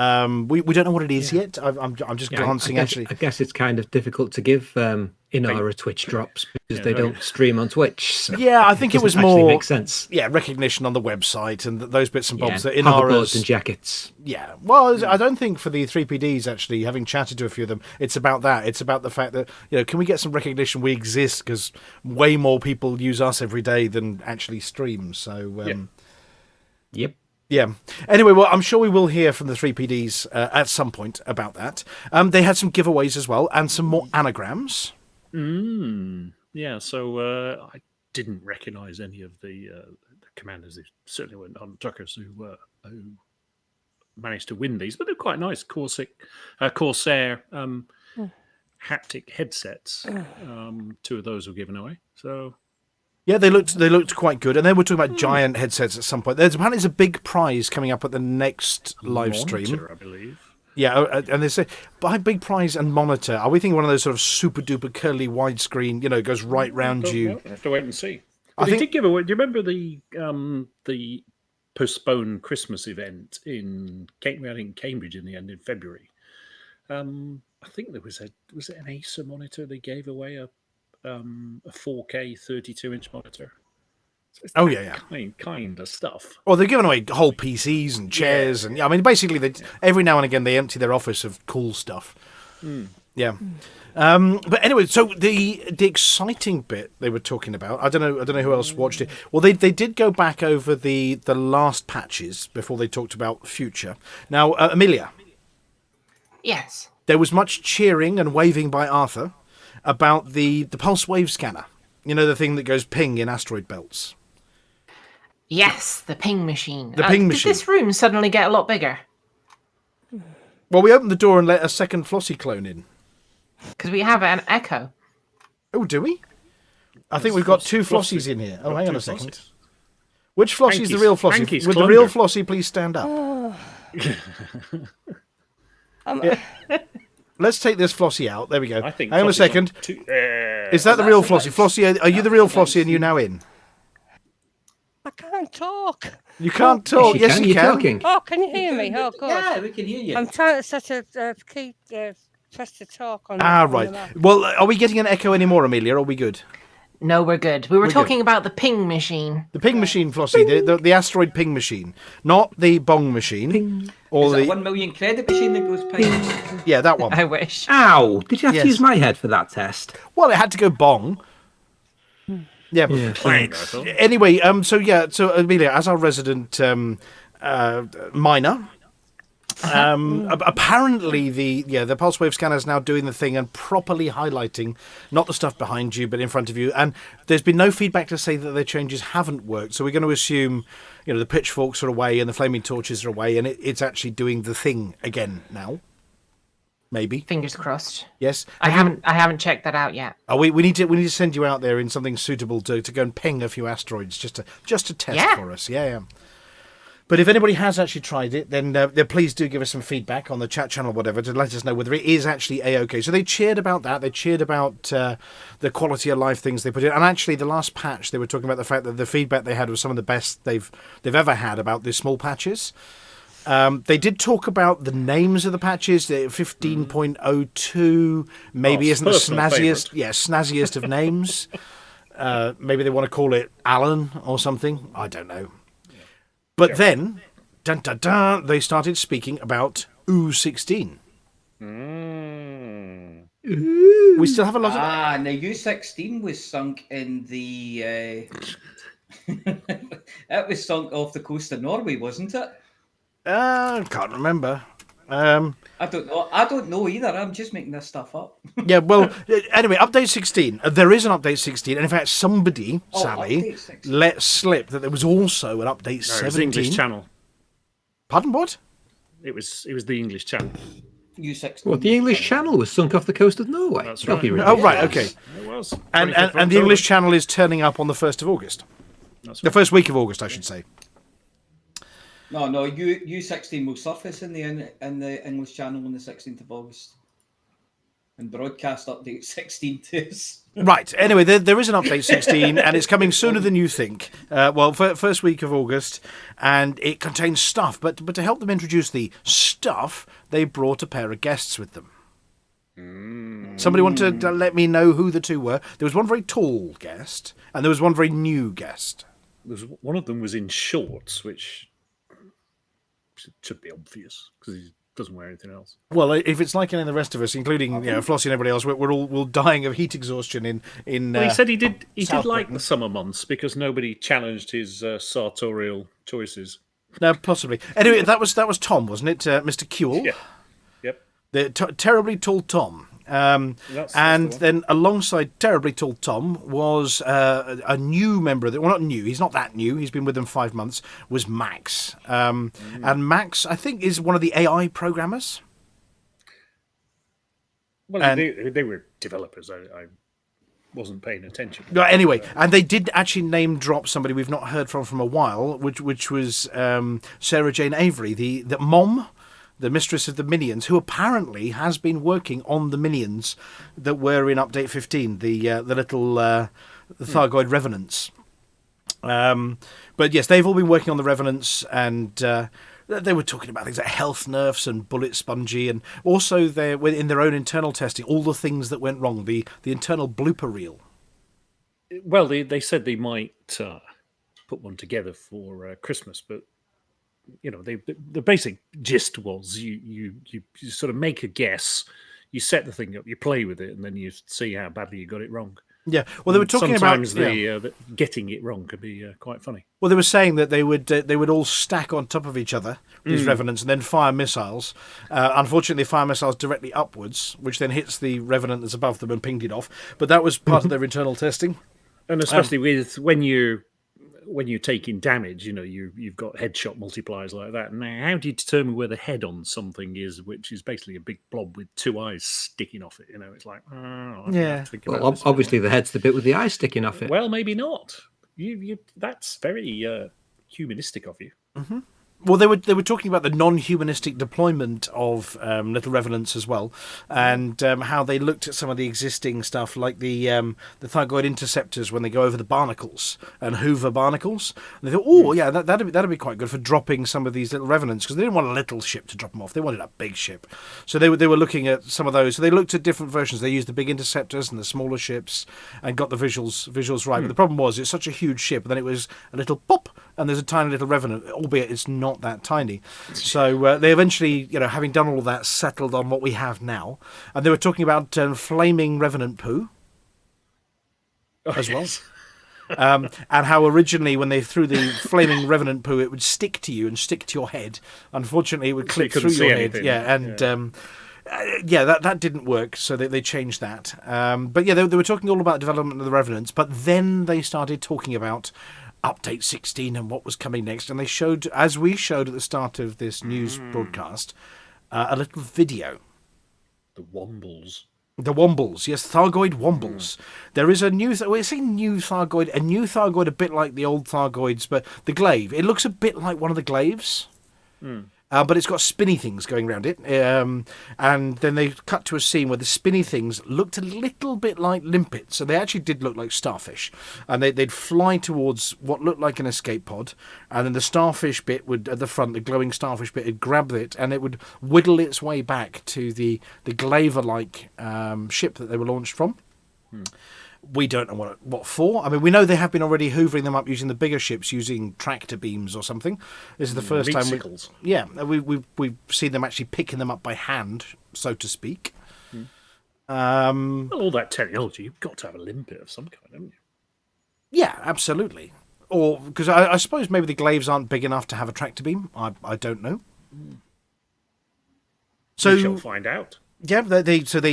we don't know what it is yet. I'm just glancing. I guess it's kind of difficult to give Inara Twitch drops because they don't stream on Twitch. So yeah, I think it was more makes sense. Yeah, recognition on the website and those bits and bobs. That hoverboards and jackets. Yeah, well, I don't think for the 3PDs actually. Having chatted to a few of them, it's about that. It's about the fact that can we get some recognition? We exist because way more people use us every day than actually stream. So yep. Yeah. Anyway, well, I'm sure we will hear from the 3PDs at some point about that. They had some giveaways as well and some more anagrams. Yeah, so I didn't recognise any of the commanders. They certainly weren't on truckers who managed to win these, but they're quite nice. Corsair haptic headsets. 2 of those were given away. So. Yeah, they looked quite good, and then we're talking about giant headsets at some point. There's apparently a big prize coming up at the next live stream, I believe. Yeah, and they say by big prize and monitor. Are we thinking one of those sort of super duper curly widescreen? Goes right round you. I have to wait and see. They did give away. Do you remember the postponed Christmas event in Cambridge in the end in February? I think there was it an Acer monitor they gave away a 4K 32-inch monitor. So kind of stuff. Well, they're giving away whole PCs and chairs, and I mean, basically, every now and again they empty their office of cool stuff. Yeah. But anyway, so the exciting bit they were talking about, I don't know who else watched it. Well, they did go back over the last patches before they talked about future. Now, Amelia, Yes. there was much cheering and waving by Arthur about the pulse wave scanner. You know, the thing that goes ping in asteroid belts. Yes, the ping machine. The ping machine. Did this room suddenly get a lot bigger? Well, we opened the door and let a second Flossy clone in. Because we have an echo. Oh, do we? I think we've got two Flossies in here. Oh, hang on a second. Which Flossy's the real Flossy? Hanky's Would the real Flossy please stand up? Let's take this Flossy out. There we go. Hang on a second. Is that the real Flossy? Flossy, are you the real Flossy and you now in? I can't talk. You can't talk. Yes, you can. Talking. Oh, can you hear me? Oh, good. Yeah, we can hear you. I'm trying to set a key, press to talk on. Ah, on the right. map. Well, are we getting an echo anymore, Amelia? Or are we good? No, we're good. We were We're talking about the ping machine. The ping machine, Flossy, the asteroid ping machine, not the bong machine. Ping. Or Is it the a 1 million credit machine that goes ping? yeah, that one. I wish. Ow! Did you have Yes. to use my head for that test? Well, it had to go bong. Yeah. But Yeah. Thanks. anyway, so Amelia, as our resident miner, apparently the pulse wave scanner is now doing the thing and properly highlighting not the stuff behind you but in front of you, and there's been no feedback to say that their changes haven't worked, so we're going to assume the pitchforks are away and the flaming torches are away and it's actually doing the thing again now. Maybe. Fingers crossed. Yes. I haven't checked that out yet. Oh, we need to send you out there in something suitable to go and ping a few asteroids just to test Yeah. for us. Yeah. But if anybody has actually tried it, then please do give us some feedback on the chat channel or whatever to let us know whether it is actually A-OK. So they cheered about that. They cheered about the quality of life things they put in. And actually, the last patch, they were talking about the fact that the feedback they had was some of the best they've ever had about the small patches. They did talk about the names of the patches. The 15.02 maybe isn't the snazziest. Favourite. Yeah, snazziest of names. Maybe they want to call it Alan or something. I don't know. But then, dun, dun, dun, they started speaking about U16. We still have a lot of... Now U16 was sunk in the... it was sunk off the coast of Norway, wasn't it? Can't remember. I don't know. I don't know either. I'm just making this stuff up. Yeah, well, anyway, update 16. There is an update 16, and in fact, somebody, Sally, update 16. let slip that there was also an update 17. It was the English channel. Pardon, what? It was the English channel. U16. What, the English Channel was sunk off the coast of Norway? That's That'd be right. Oh, ridiculous. right, okay. It was. And 25th of the October. English channel is turning up on the 1st of August. That's The right. first week of August, I should say. No, U16 will surface in the English channel on the 16th of August. And broadcast update 16 to us. Right, anyway, there is an update 16, and it's coming sooner than you think. First week of August, and it contains stuff. But to help them introduce the stuff, they brought a pair of guests with them. Somebody want to let me know who the two were? There was one very tall guest, and there was one very new guest. One of them was in shorts, which should be obvious because he doesn't wear anything else. Well, if it's like any of the rest of us, including Flossy and everybody else, we're all dying of heat exhaustion in. Well, he said he did South like Britain. the summer months because nobody challenged his sartorial choices. No, possibly. Anyway, that was Tom, wasn't it, Mr. Kewell? Yeah. Yep. The terribly tall Tom. That's And the one. then alongside terribly tall Tom was a new member of the... Well, not new. He's not that new. He's been with them 5 months. Was Max. And Max, I think, is one of the AI programmers. Well, and- they were developers. I wasn't paying attention. No, anyway, and they did actually name drop somebody we've not heard from a while, which was Sarah Jane Avery, the mom, the mistress of the Minions, who apparently has been working on the Minions that were in Update 15, the little the Thargoid Revenants. But yes, they've all been working on the Revenants, and they were talking about things like health nerfs and bullet spongy, and also in their own internal testing, all the things that went wrong, the internal blooper reel. Well, they said they might put one together for Christmas, but the basic gist was you sort of make a guess you set the thing up, you play with it, and then you see how badly you got it wrong. Yeah, well, they were talking Sometimes about the getting it wrong could be quite funny. Well, they were saying that they would all stack on top of each other, these revenants, and then fire missiles. Unfortunately, fire missiles directly upwards, which then hits the revenant that's above them and pinged it off. But that was part of their internal testing. And especially with when you're taking damage, you've got headshot multipliers like that. Now, how do you determine where the head on something is, which is basically a big blob with two eyes sticking off it? It's like, Well, obviously the head's the bit with the eye sticking off it. Well, maybe not. You that's very humanistic of you. Mm-hmm. Well, they were talking about the non-humanistic deployment of little revenants as well, and how they looked at some of the existing stuff, like the Thargoid interceptors when they go over the barnacles and hoover barnacles. And they thought, oh yeah, that'd be quite good for dropping some of these little revenants, because they didn't want a little ship to drop them off; they wanted a big ship. So they were looking at some of those. So they looked at different versions. They used the big interceptors and the smaller ships, and got the visuals right. But the problem was, it's such a huge ship, and then it was a little pop, and there's a tiny little revenant, albeit it's not that tiny. So they eventually, having done all of that, settled on what we have now. And they were talking about flaming revenant poo as well. And how originally, when they threw the flaming revenant poo, it would stick to you and stick to your head. Unfortunately, it would clip through your head. Yeah, and that didn't work, so they changed that. But yeah, they were talking all about development of the revenants, but then they started talking about Update 16 and what was coming next, and they showed, as we showed at the start of this news broadcast, a little video. The Wombles. The Wombles, yes, Thargoid Wombles. There is a new, we're saying new Thargoid, a bit like the old Thargoids, but the glaive. It looks a bit like one of the glaives. But it's got spinny things going around it. And then they cut to a scene where the spinny things looked a little bit like limpets. So they actually did look like starfish. And they'd fly towards what looked like an escape pod. And then the starfish bit would, at the front, the glowing starfish bit, would grab it. And it would whittle its way back to the glaver-like ship that they were launched from. We don't know what for. I mean, we know they have been already hoovering them up using the bigger ships, using tractor beams or something. This is the first time we've seen them actually picking them up by hand, so to speak. Well, all that technology, you've got to have a limpet of some kind, haven't you? Yeah, absolutely. Or because I suppose maybe the glaives aren't big enough to have a tractor beam. I don't know. So we shall find out. Yeah, they 6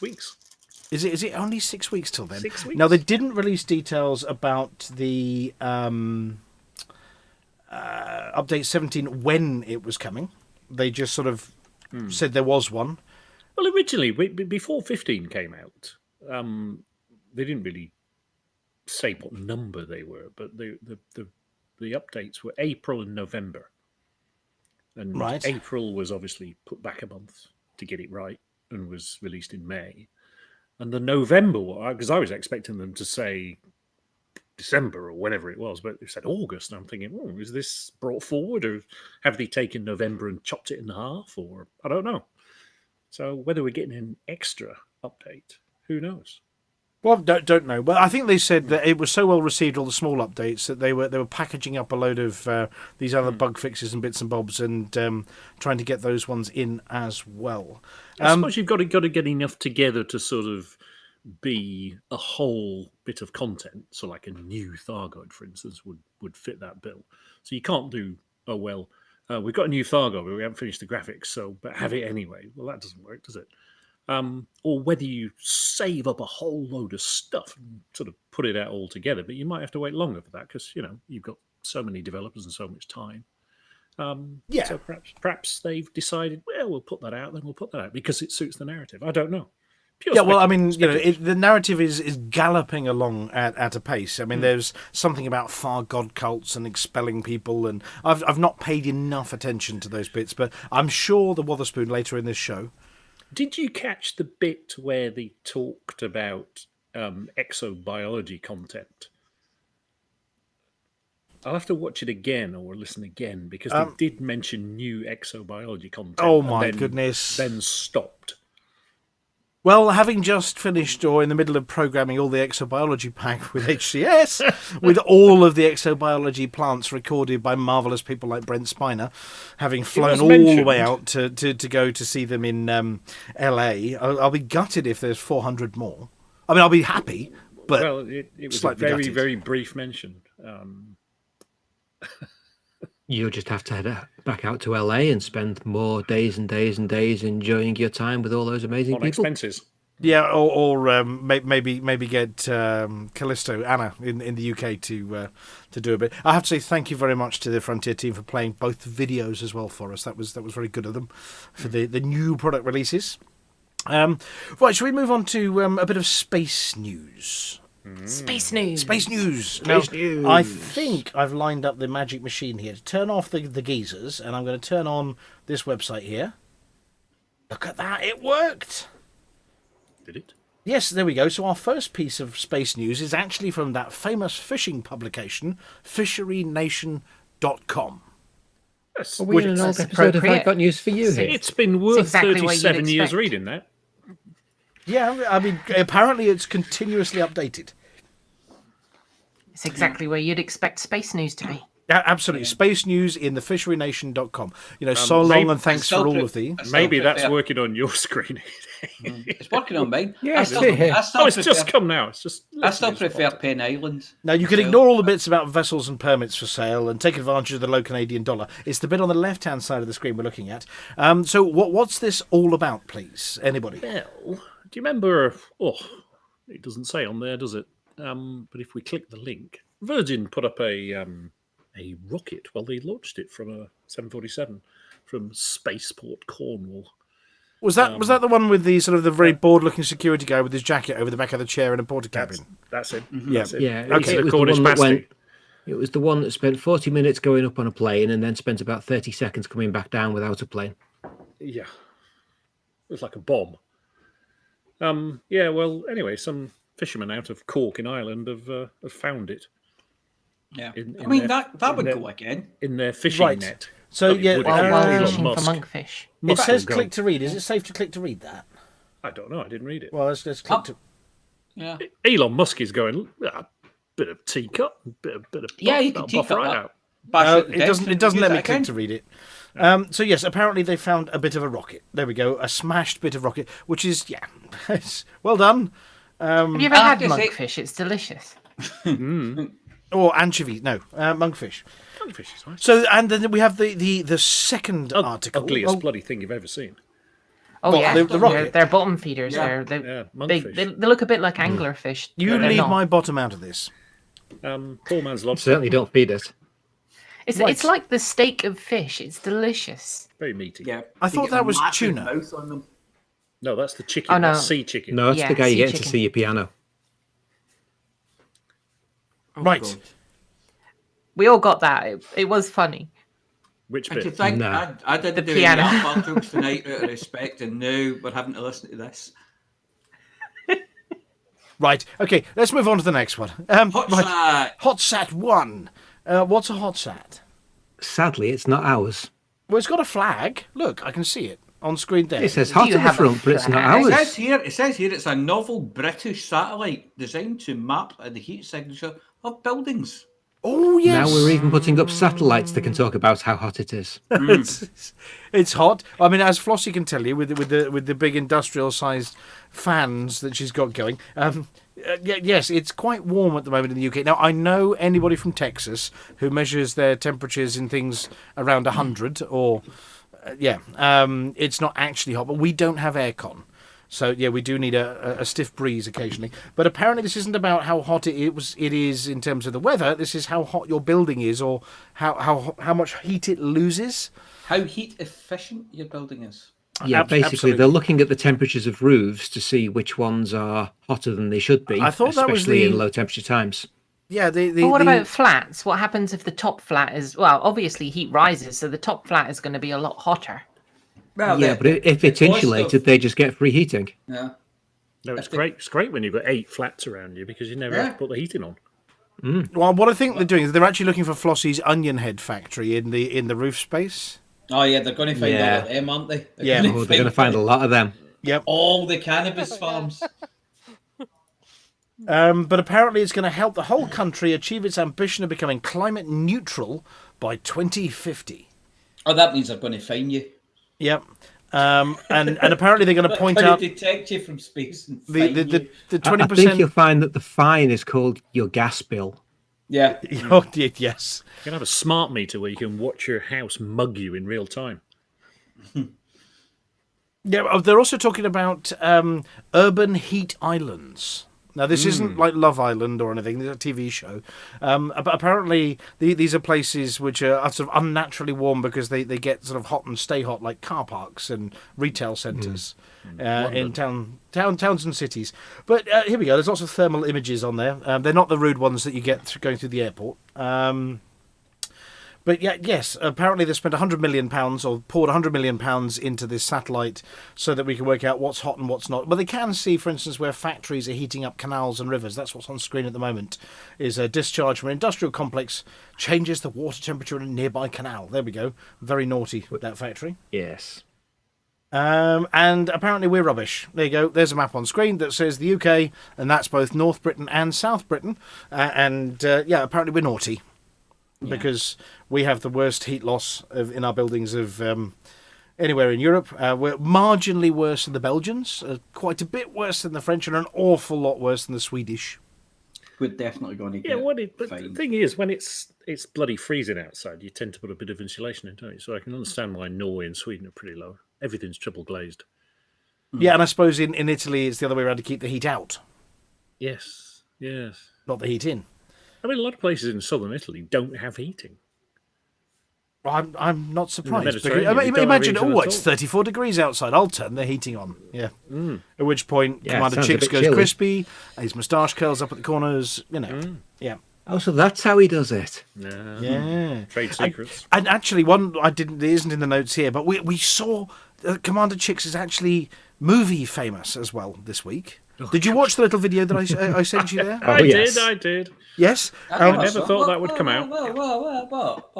weeks. Is it only 6 weeks till then? 6 weeks. Now, they didn't release details about the Update 17 when it was coming. They just sort of said there was one. Well, originally, before 15 came out, they didn't really say what number they were, but the updates were April and November. And April was obviously put back a month to get it right and was released in May. And the November one, because I was expecting them to say December or whenever it was, but they said August. And I'm thinking, is this brought forward, or have they taken November and chopped it in half? Or I don't know. So whether we're getting an extra update, who knows? Well, don't know. But I think they said that it was so well received, all the small updates, that they were packaging up a load of these other bug fixes and bits and bobs, and trying to get those ones in as well. I suppose you've got to get enough together to sort of be a whole bit of content. So like a new Thargoid, for instance, would fit that bill. So you can't do, we've got a new Thargoid, but we haven't finished the graphics, but have it anyway. Well, that doesn't work, does it? Or whether you save up a whole load of stuff and sort of put it out all together, but you might have to wait longer for that because, you've got so many developers and so much time. So perhaps they've decided, we'll put that out, then we'll put that out because it suits the narrative. I don't know. The narrative is galloping along at a pace. I mean, there's something about far god cults and expelling people, and I've not paid enough attention to those bits, but I'm sure the Wotherspoon later in this show. Did you catch the bit where they talked about exobiology content? I'll have to watch it again or listen again because they did mention new exobiology content. Oh my goodness! Then stopped. Well, having just finished or in the middle of programming all the exobiology pack with HCS, with all of the exobiology plants recorded by marvellous people like Brent Spiner, having flown all the way out to go to see them in LA, I'll be gutted if there's 400 more. I mean, I'll be happy, but it was a very, very brief mention. You'll just have to head back out to LA and spend more days and days and days enjoying your time with all those amazing people. Expenses. Yeah, or maybe get Callisto, Anna in the UK to do a bit. I have to say thank you very much to the Frontier team for playing both videos as well for us. That was very good of them for the new product releases. Right, shall we move on to a bit of space news? Space news. Space news. Space news. I think I've lined up the magic machine here to turn off the geezers, and I'm going to turn on this website here. Look at that, it worked. Did it? Yes, there we go. So our first piece of space news is actually from that famous fishing publication, fisherynation.com. Yes. Are we in an old episode of I've Got News for You here? It's been worth exactly 37 years reading that. Yeah, I mean, apparently it's continuously updated. It's exactly where you'd expect space news to be. Yeah, absolutely. Space news in the fisherynation.com. So long and thanks for all of the. Maybe that's working on your screen. It's working on mine. Yes, it's just come now. It's just. I still prefer Penn Island. Now, you can ignore all the bits about vessels and permits for sale and take advantage of the low Canadian dollar. It's the bit on the left-hand side of the screen we're looking at. So what's this all about, please? Anybody? Well, do you remember? Oh, it doesn't say on there, does it? But if we click the link, Virgin put up a rocket. Well, they launched it from a 747 from Spaceport, Cornwall. Was that the one with the sort of the very bored-looking security guy with his jacket over the back of the chair in a porta cabin? That's it. Yeah. That's it. Yeah, Okay. it was the one that it was the one that spent 40 minutes going up on a plane and then spent about 30 seconds coming back down without a plane. Yeah. It was like a bomb. Yeah, well, anyway, some fishermen out of Cork in Ireland have found it. Yeah. I mean, that would go again. In their fishing net. So, yeah, While fishing for monkfish. It says click to read. Is it safe to click to read that? I don't know. I didn't read it. Well, let's click to... Yeah. Elon Musk is going, a bit of teacup, bit of Yeah, you buff, can buff teacup right that. out. It doesn't let me click to read it. So yes, apparently they found a bit of a rocket. There we go, a smashed bit of rocket, which is well done. Have you ever had monkfish? It's delicious. Or anchovy? No, monkfish. Monkfish is nice. So and then we have the second article. Ugliest bloody thing you've ever seen. Oh What, yeah, the rocket? they're bottom feeders. Yeah. They monkfish. look a bit like anglerfish. You but they're leave not. my bottom out of this. Poor man's lobster. Certainly don't feed it. It's like the steak of fish. It's delicious. Very meaty. Yeah. I thought that was tuna. Mouth on them. No, that's the chicken. Oh, no. That's sea chicken. No, that's Yeah, the guy you sea get to chicken. see your piano. Right. God. We all got that. It was funny. Which And to bit? think Nah. I didn't The do piano. any art jokes tonight out of respect, and now we're having to listen to this. Right. Okay. Let's move on to the next one. Hotsat. Hotsat 1. What's a hotsat? Sadly, it's not ours. Well, it's got a flag. Look, I can see it on screen there. It says hot you at the have a front, but it's not flag? ours. It says here it's a novel British satellite designed to map the heat signature of buildings. Oh yes. Now we're even putting up satellites that can talk about how hot it is. It's hot. I mean, as Flossy can tell you, with the big industrial-sized fans that she's got going. Yes, it's quite warm at the moment in the UK. Now, I know anybody from Texas who measures their temperatures in things around 100, or it's not actually hot, but we don't have aircon. So, yeah, we do need a stiff breeze occasionally. But apparently this isn't about how hot it is in terms of the weather. This is how hot your building is, or how much heat it loses. How heat efficient your building is. Yeah, basically, absolutely. they're looking at the temperatures of roofs to see which ones are hotter than they should be, I thought that was especially the- in low temperature times. Yeah, But what about flats? What happens if the top flat is, well, obviously heat rises, so the top flat is going to be a lot hotter. Well, Yeah, but if it's insulated, they just get free heating. Yeah. No, it's great. It's great when you've got 8 flats around you because you never have to put the heating on. Well, what I think they're doing is they're actually looking for Flossy's onion head factory in the roof space. Oh yeah, they're going to find Yeah. all of them, aren't they? Yeah. Oh, they're going to find a lot of them. Yep. All the cannabis farms. But apparently it's going to help the whole country achieve its ambition of becoming climate neutral by 2050. Oh, that means they're going to fine you. Yep. And apparently they're going to point out detect you from space and the fine you. 20%. I think you'll find that the fine is called your gas bill. Yeah. Oh, yes. You can have a smart meter where you can watch your house mug you in real time. Yeah, they're also talking about urban heat islands. Now, this isn't like Love Island or anything. It's a TV show. But apparently, these are places which are sort of unnaturally warm because they get sort of hot and stay hot, like car parks and retail centres in towns and cities. But here we go. There's lots of thermal images on there. They're not the rude ones that you get going through the airport. But yeah, yes, apparently they spent £100 million or poured £100 million into this satellite so that we can work out what's hot and what's not. But they can see, for instance, where factories are heating up canals and rivers. That's what's on screen at the moment, is a discharge from an industrial complex changes the water temperature in a nearby canal. There we go. Very naughty with that factory. Yes. And apparently we're rubbish. There you go. There's a map on screen that says the UK, and that's both North Britain and South Britain. Apparently we're naughty. Because we have the worst heat loss in our buildings of anywhere in Europe. We're marginally worse than the Belgians, quite a bit worse than the French, and an awful lot worse than the Swedish. We're definitely going to get but the thing is, when it's bloody freezing outside, you tend to put a bit of insulation in, don't you? So I can understand why Norway and Sweden are pretty low. Everything's triple glazed. Yeah, and I suppose in Italy it's the other way around to keep the heat out. Yes. Not the heat in. I mean, a lot of places in southern Italy don't have heating. I'm not surprised. Mediterranean, Because, you don't imagine, have heating at it's all. 34 degrees outside. I'll turn the heating on. Yeah. At which point, Yeah, Commander sounds a Chicks bit goes chilly. crispy, his moustache curls up at the corners, Yeah. Oh, so that's how he does it. Yeah. Trade secrets. And actually, one it isn't in the notes here, but we saw Commander Chicks is actually movie famous as well this week. Did you watch the little video that I sent you there? Oh, yes. I did. Yes. I never thought that would come out.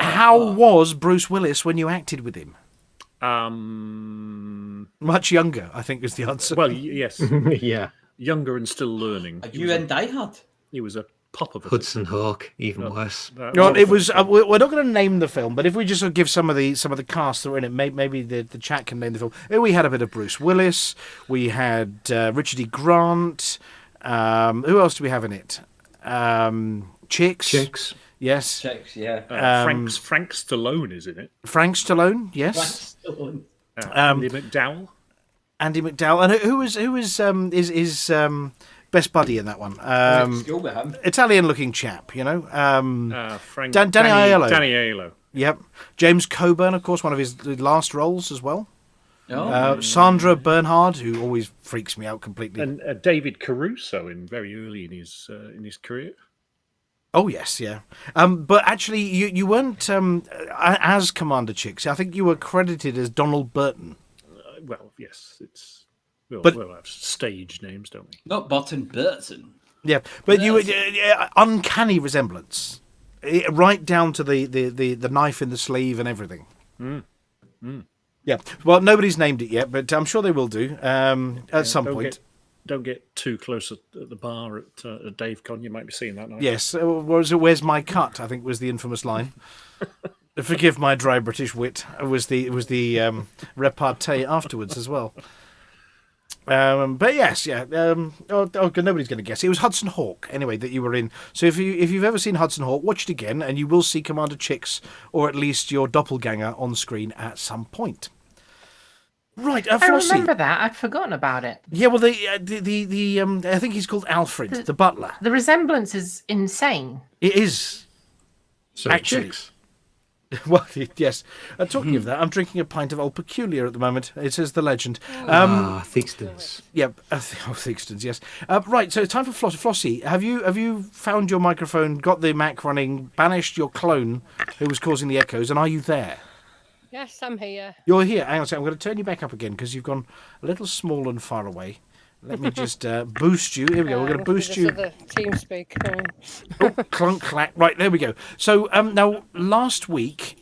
How was Bruce Willis when you acted with him? Much younger, I think, is the answer. Well, yes. Yeah. Younger and still learning. Are you in Die Hard? He was a pop of a Hudson Hawk, even worse. It was. We're not going to name the film, but if we just sort of give some of the cast that were in it, maybe the chat can name the film. We had a bit of Bruce Willis. We had Richard E. Grant. Who else do we have in it? Chicks. Yes. Chicks, yeah. Frank Stallone is in it. Frank Stallone. Yes. Andy McDowell. Andy McDowell. And who is best buddy in that one? Italian-looking chap, Danny Aiello. Danny Aiello. Yep. James Coburn, of course, one of his last roles as well. Oh. Sandra Bernhard, who always freaks me out completely. And David Caruso very early in his career. Oh yes, yeah. But actually, you weren't as Commander Chicks. I think you were credited as Donald Burton. Well, yes, it's. But we'll have stage names, don't we? Not Burton. Yeah, but you uncanny resemblance, right down to the knife in the sleeve and everything. Yeah. Well, nobody's named it yet, but I'm sure they will do at some point. Don't get too close at the bar at Dave Con. You might be seeing that night. Yes. Where's my cut? I think was the infamous line. Forgive my dry British wit. It was the repartee afterwards as well. But yes, yeah. Nobody's going to guess. It was Hudson Hawk, anyway, that you were in. So if you've ever seen Hudson Hawk, watch it again, and you will see Commander Chicks, or at least your doppelganger, on screen at some point. Right, I Flossy. remember that. I'd forgotten about it. Yeah, well, I think he's called Alfred, the butler. The resemblance is insane. It is. So Actually. Chicks. Well, yes. Talking of that, I'm drinking a pint of Old Peculiar at the moment. It says the legend. Theakston's. Yep, Theakston's, yes. Right, so it's time for Flossy. Flossie, have you found your microphone, got the Mac running, banished your clone who was causing the echoes, and are you there? Yes, I'm here. You're here. Hang on a second. I'm going to turn you back up again because you've gone a little small and far away. Let me just boost you. Here we go. We're going to boost you. TeamSpeak. Oh, clunk, clack. Right, there we go. So now, last week,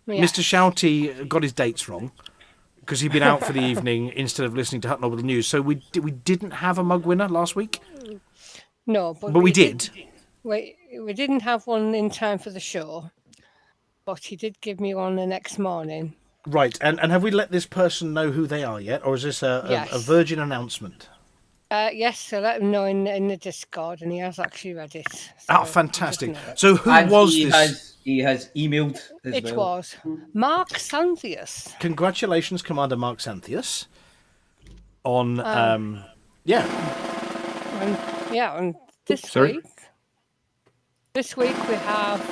Yes. Mr. Shouty got his dates wrong. because he'd been out for the evening instead of listening to Hutton Orbital News. So we didn't have a mug winner last week? No, but we did. We didn't have one in time for the show, but he did give me one the next morning. Right, and have we let this person know who they are yet, or is this a virgin announcement? Yes, so let him know in the Discord, and he has actually read it. So fantastic. So who was this? He has emailed as it well. Was Mark Santhius. Congratulations, Commander Mark Santhius. On, And this week we have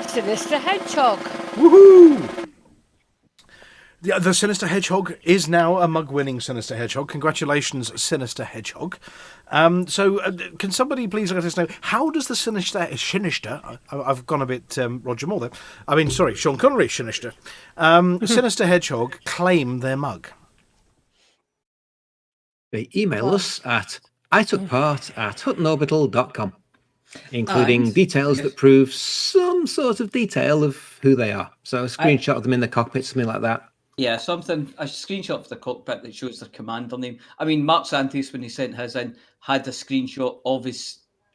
Sinister Hedgehog. Woohoo! The Sinister Hedgehog is now a mug-winning Sinister Hedgehog. Congratulations, Sinister Hedgehog. Can somebody please let us know, how does the Sinister... I've gone a bit Roger Moore there. Sean Connery, Sinister. Sinister Hedgehog claim their mug? They email us at itookpart@huttonorbital.com, including details that prove some sort of detail of who they are. So a screenshot of them in the cockpit, something like that. Yeah, a screenshot of the cockpit that shows their commander name. I mean, Mark Santhius, when he sent his in, had a screenshot of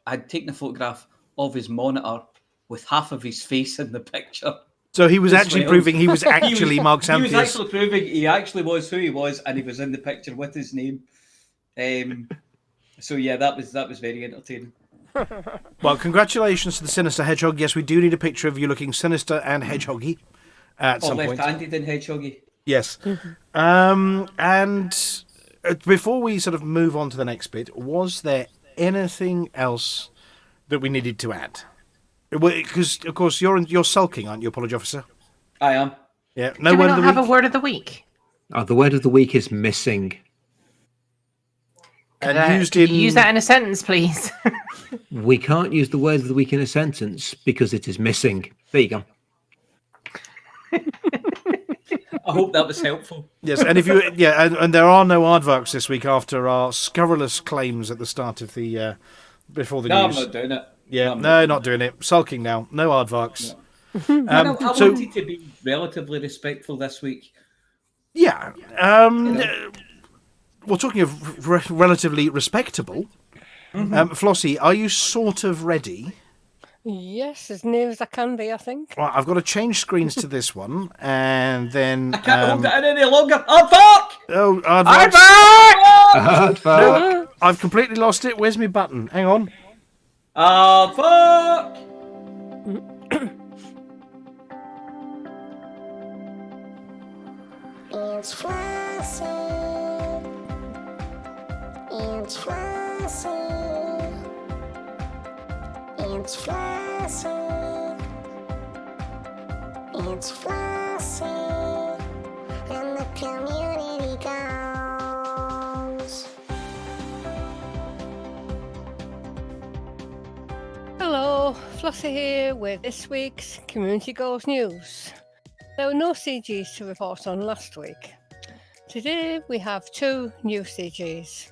had taken a photograph of his monitor with half of his face in the picture. So he was actually proving he was actually Mark Santhius. He was actually proving he actually was who he was, and he was in the picture with his name. So yeah, that was very entertaining. Well, congratulations to the Sinister Hedgehog. Yes, we do need a picture of you looking sinister and hedgehoggy at some point. Left-handed and hedgehoggy. Yes. And before we sort of move on to the next bit, was there anything else that we needed to add? Because, of course, you're sulking, aren't you, Apology Officer? I am. Yeah. No word of the week? Have a word of the week? The word of the week is missing. And use that in a sentence, please. We can't use the word of the week in a sentence because it is missing. There you go. I hope that was helpful. Yes, and if and there are no aardvarks this week after our scurrilous claims at the start of the before the news. I'm not doing it. Yeah, not doing it. Sulking now. No aardvarks. No. I wanted to be relatively respectful this week. Yeah. We're talking of relatively respectable. Flossy, are you sort of ready? Yes, as near as I can be, I think. Right, I've got to change screens to this one, and then... I can't hold it in any longer. Aardvark! Oh, Aardvark! No, I've completely lost it. Where's my button? Hang on. Aardvark! It's Flossy. It's Flossy. It's Flossy. It's Flossy. And the community goes. Hello, Flossy here with this week's Community Goals news. There were no CGs to report on last week. Today we have 2 new CGs.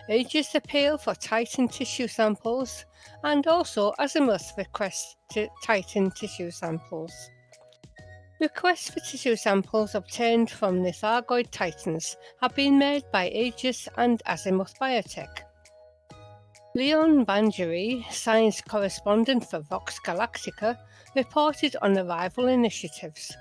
Aegis appeal for Titan tissue samples, and also Azimuth request to Titan tissue samples. Requests for tissue samples obtained from the Thargoid Titans have been made by Aegis and Azimuth Biotech. Leon Bangery, science correspondent for Vox Galactica, reported on the rival initiatives.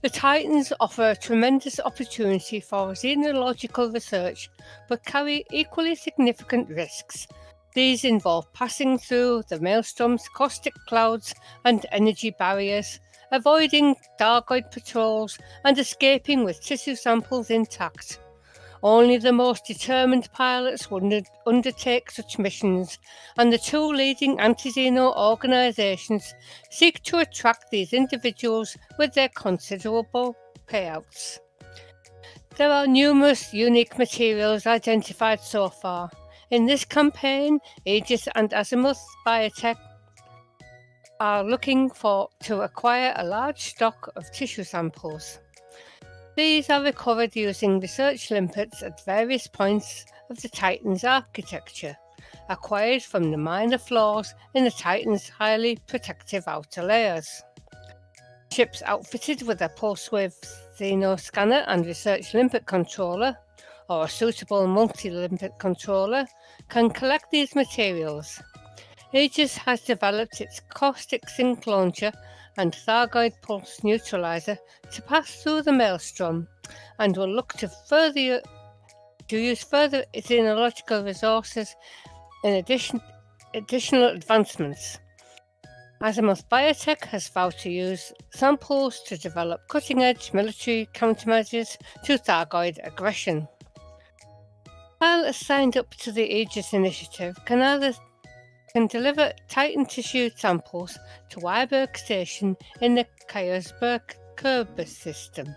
The Titans offer a tremendous opportunity for xenological research, but carry equally significant risks. These involve passing through the maelstroms, caustic clouds, and energy barriers, avoiding Thargoid patrols, and escaping with tissue samples intact. Only the most determined pilots would undertake such missions, and the 2 leading anti-xeno organisations seek to attract these individuals with their considerable payouts. There are numerous unique materials identified so far. In this campaign, Aegis and Azimuth Biotech are looking to acquire a large stock of tissue samples. These are recovered using research limpets at various points of the Titan's architecture, acquired from the minor flaws in the Titan's highly protective outer layers. Ships outfitted with a pulse wave xenoscanner and research limpet controller, or a suitable multi-limpet controller, can collect these materials. Aegis has developed its caustic zinc launcher and Thargoid pulse neutralizer to pass through the maelstrom, and will look to use further xenological resources in additional advancements. Azimuth Biotech has vowed to use samples to develop cutting-edge military countermeasures to Thargoid aggression. While signed up to the Aegis initiative, can deliver Titan tissue samples to Weiberg Station in the Kaisersberg system.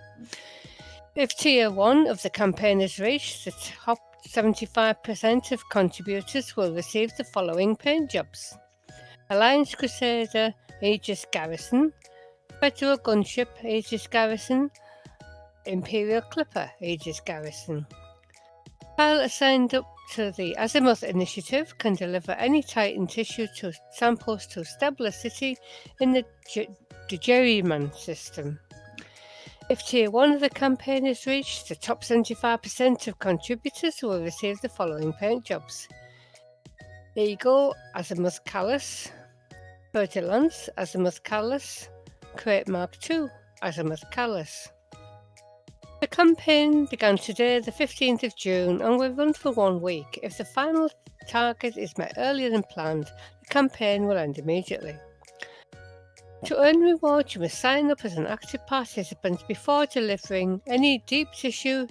If Tier 1 of the campaign is reached, the top 75% of contributors will receive the following paint jobs: Alliance Crusader Aegis Garrison, Federal Gunship Aegis Garrison, Imperial Clipper Aegis Garrison. While assigned up to the Azimuth Initiative, can deliver any Titan tissue samples to Stabler City in the Degeriman system. If Tier 1 of the campaign is reached, the top 75% of contributors will receive the following paint jobs: Eagle Azimuth Callus, Fertilance Azimuth Callus, Crate Mark II Azimuth Callus. The campaign began today, the 15th of June, and will run for 1 week. If the final target is met earlier than planned, the campaign will end immediately. To earn rewards, you must sign up as an active participant before delivering any deep tissue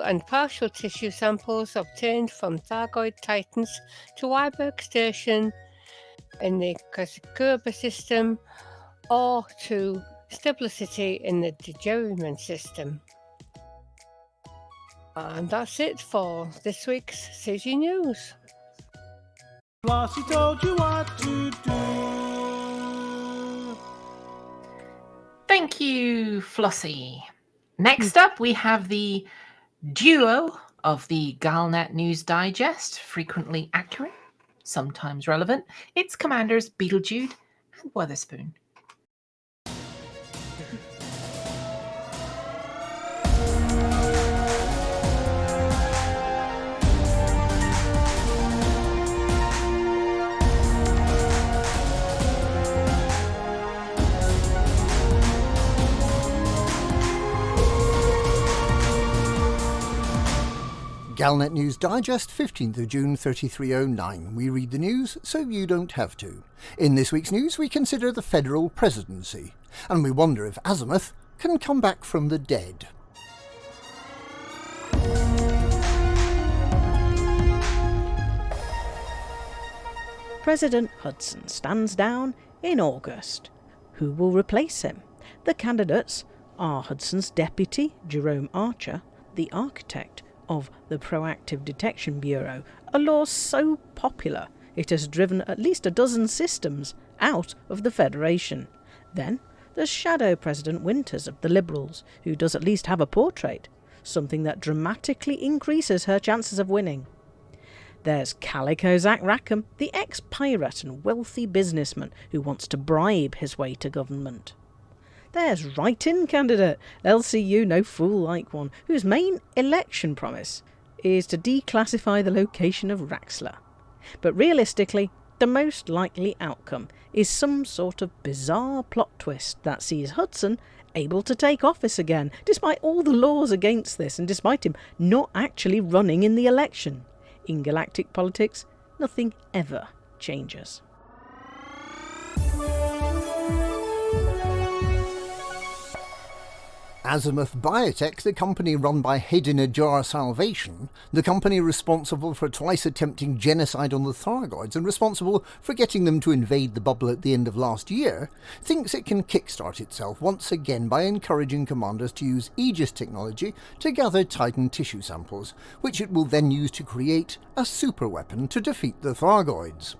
and partial tissue samples obtained from Thargoid Titans to Weiberg Station in the Kaiserberg system, or to Stabler City in the Degeriman system. And that's it for this week's CG News. Flossy told you what to do. Thank you, Flossy. Next up, we have the duo of the Galnet News Digest, frequently accurate, sometimes relevant. It's Commanders Beetlejude and Weatherspoon. Galnet News Digest, 15th of June 3309. We read the news so you don't have to. In this week's news we consider the federal presidency, and we wonder if Azimuth can come back from the dead. President Hudson stands down in August. Who will replace him? The candidates are Hudson's deputy, Jerome Archer, the architect of the Proactive Detection Bureau, a law so popular it has driven at least a dozen systems out of the Federation. Then there's Shadow President Winters of the Liberals, who does at least have a portrait, something that dramatically increases her chances of winning. There's Calico Zach Rackham, the ex-pirate and wealthy businessman who wants to bribe his way to government. There's write-in candidate LCU No Fool Like One, whose main election promise is to declassify the location of Raxler. But realistically, the most likely outcome is some sort of bizarre plot twist that sees Hudson able to take office again, despite all the laws against this and despite him not actually running in the election. In galactic politics, nothing ever changes. Azimuth Biotech, the company run by Head-in-a-Jar Salvation, the company responsible for twice attempting genocide on the Thargoids and responsible for getting them to invade the bubble at the end of last year, thinks it can kickstart itself once again by encouraging commanders to use Aegis technology to gather Titan tissue samples, which it will then use to create a superweapon to defeat the Thargoids.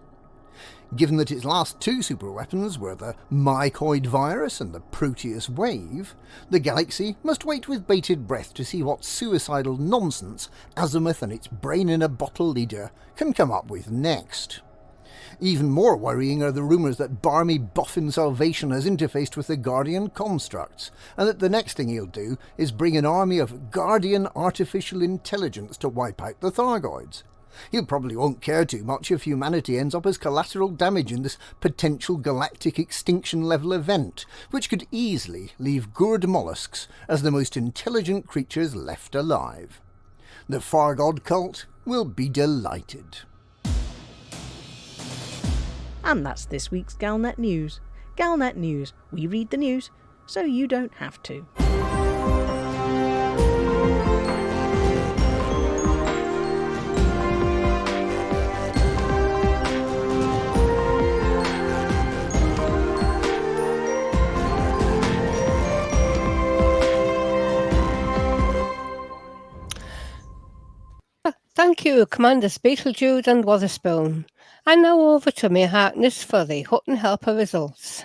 Given that its last two superweapons were the mycoid virus and the Proteus wave, the galaxy must wait with bated breath to see what suicidal nonsense Azimuth and its brain-in-a-bottle leader can come up with next. Even more worrying are the rumours that Barmy Boffin Salvation has interfaced with the Guardian constructs, and that the next thing he'll do is bring an army of Guardian artificial intelligence to wipe out the Thargoids. He probably won't care too much if humanity ends up as collateral damage in this potential galactic extinction level event, which could easily leave gourd mollusks as the most intelligent creatures left alive. The Thargod cult will be delighted. And that's this week's Galnet News. Galnet News. We read the news, so you don't have to. Thank you, Commanders Beetlejude and Wotherspoon. And now over to May Harkness for the Hutton Helper results.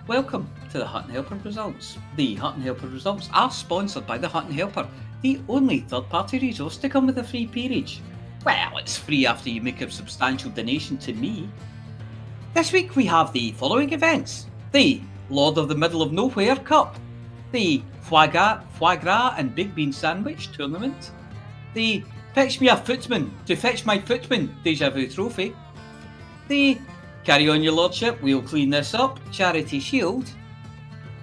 Welcome to the Hutton Helper results. The Hutton Helper results are sponsored by the Hutton Helper, the only third-party resource to come with a free peerage. Well, it's free after you make a substantial donation to me. This week we have the following events: the Lord of the Middle of Nowhere Cup, the Foie Gras and Big Bean Sandwich Tournament, the Fetch Me a Footman to Fetch My Footman Deja Vu Trophy, the Carry On Your Lordship, We'll Clean This Up Charity Shield,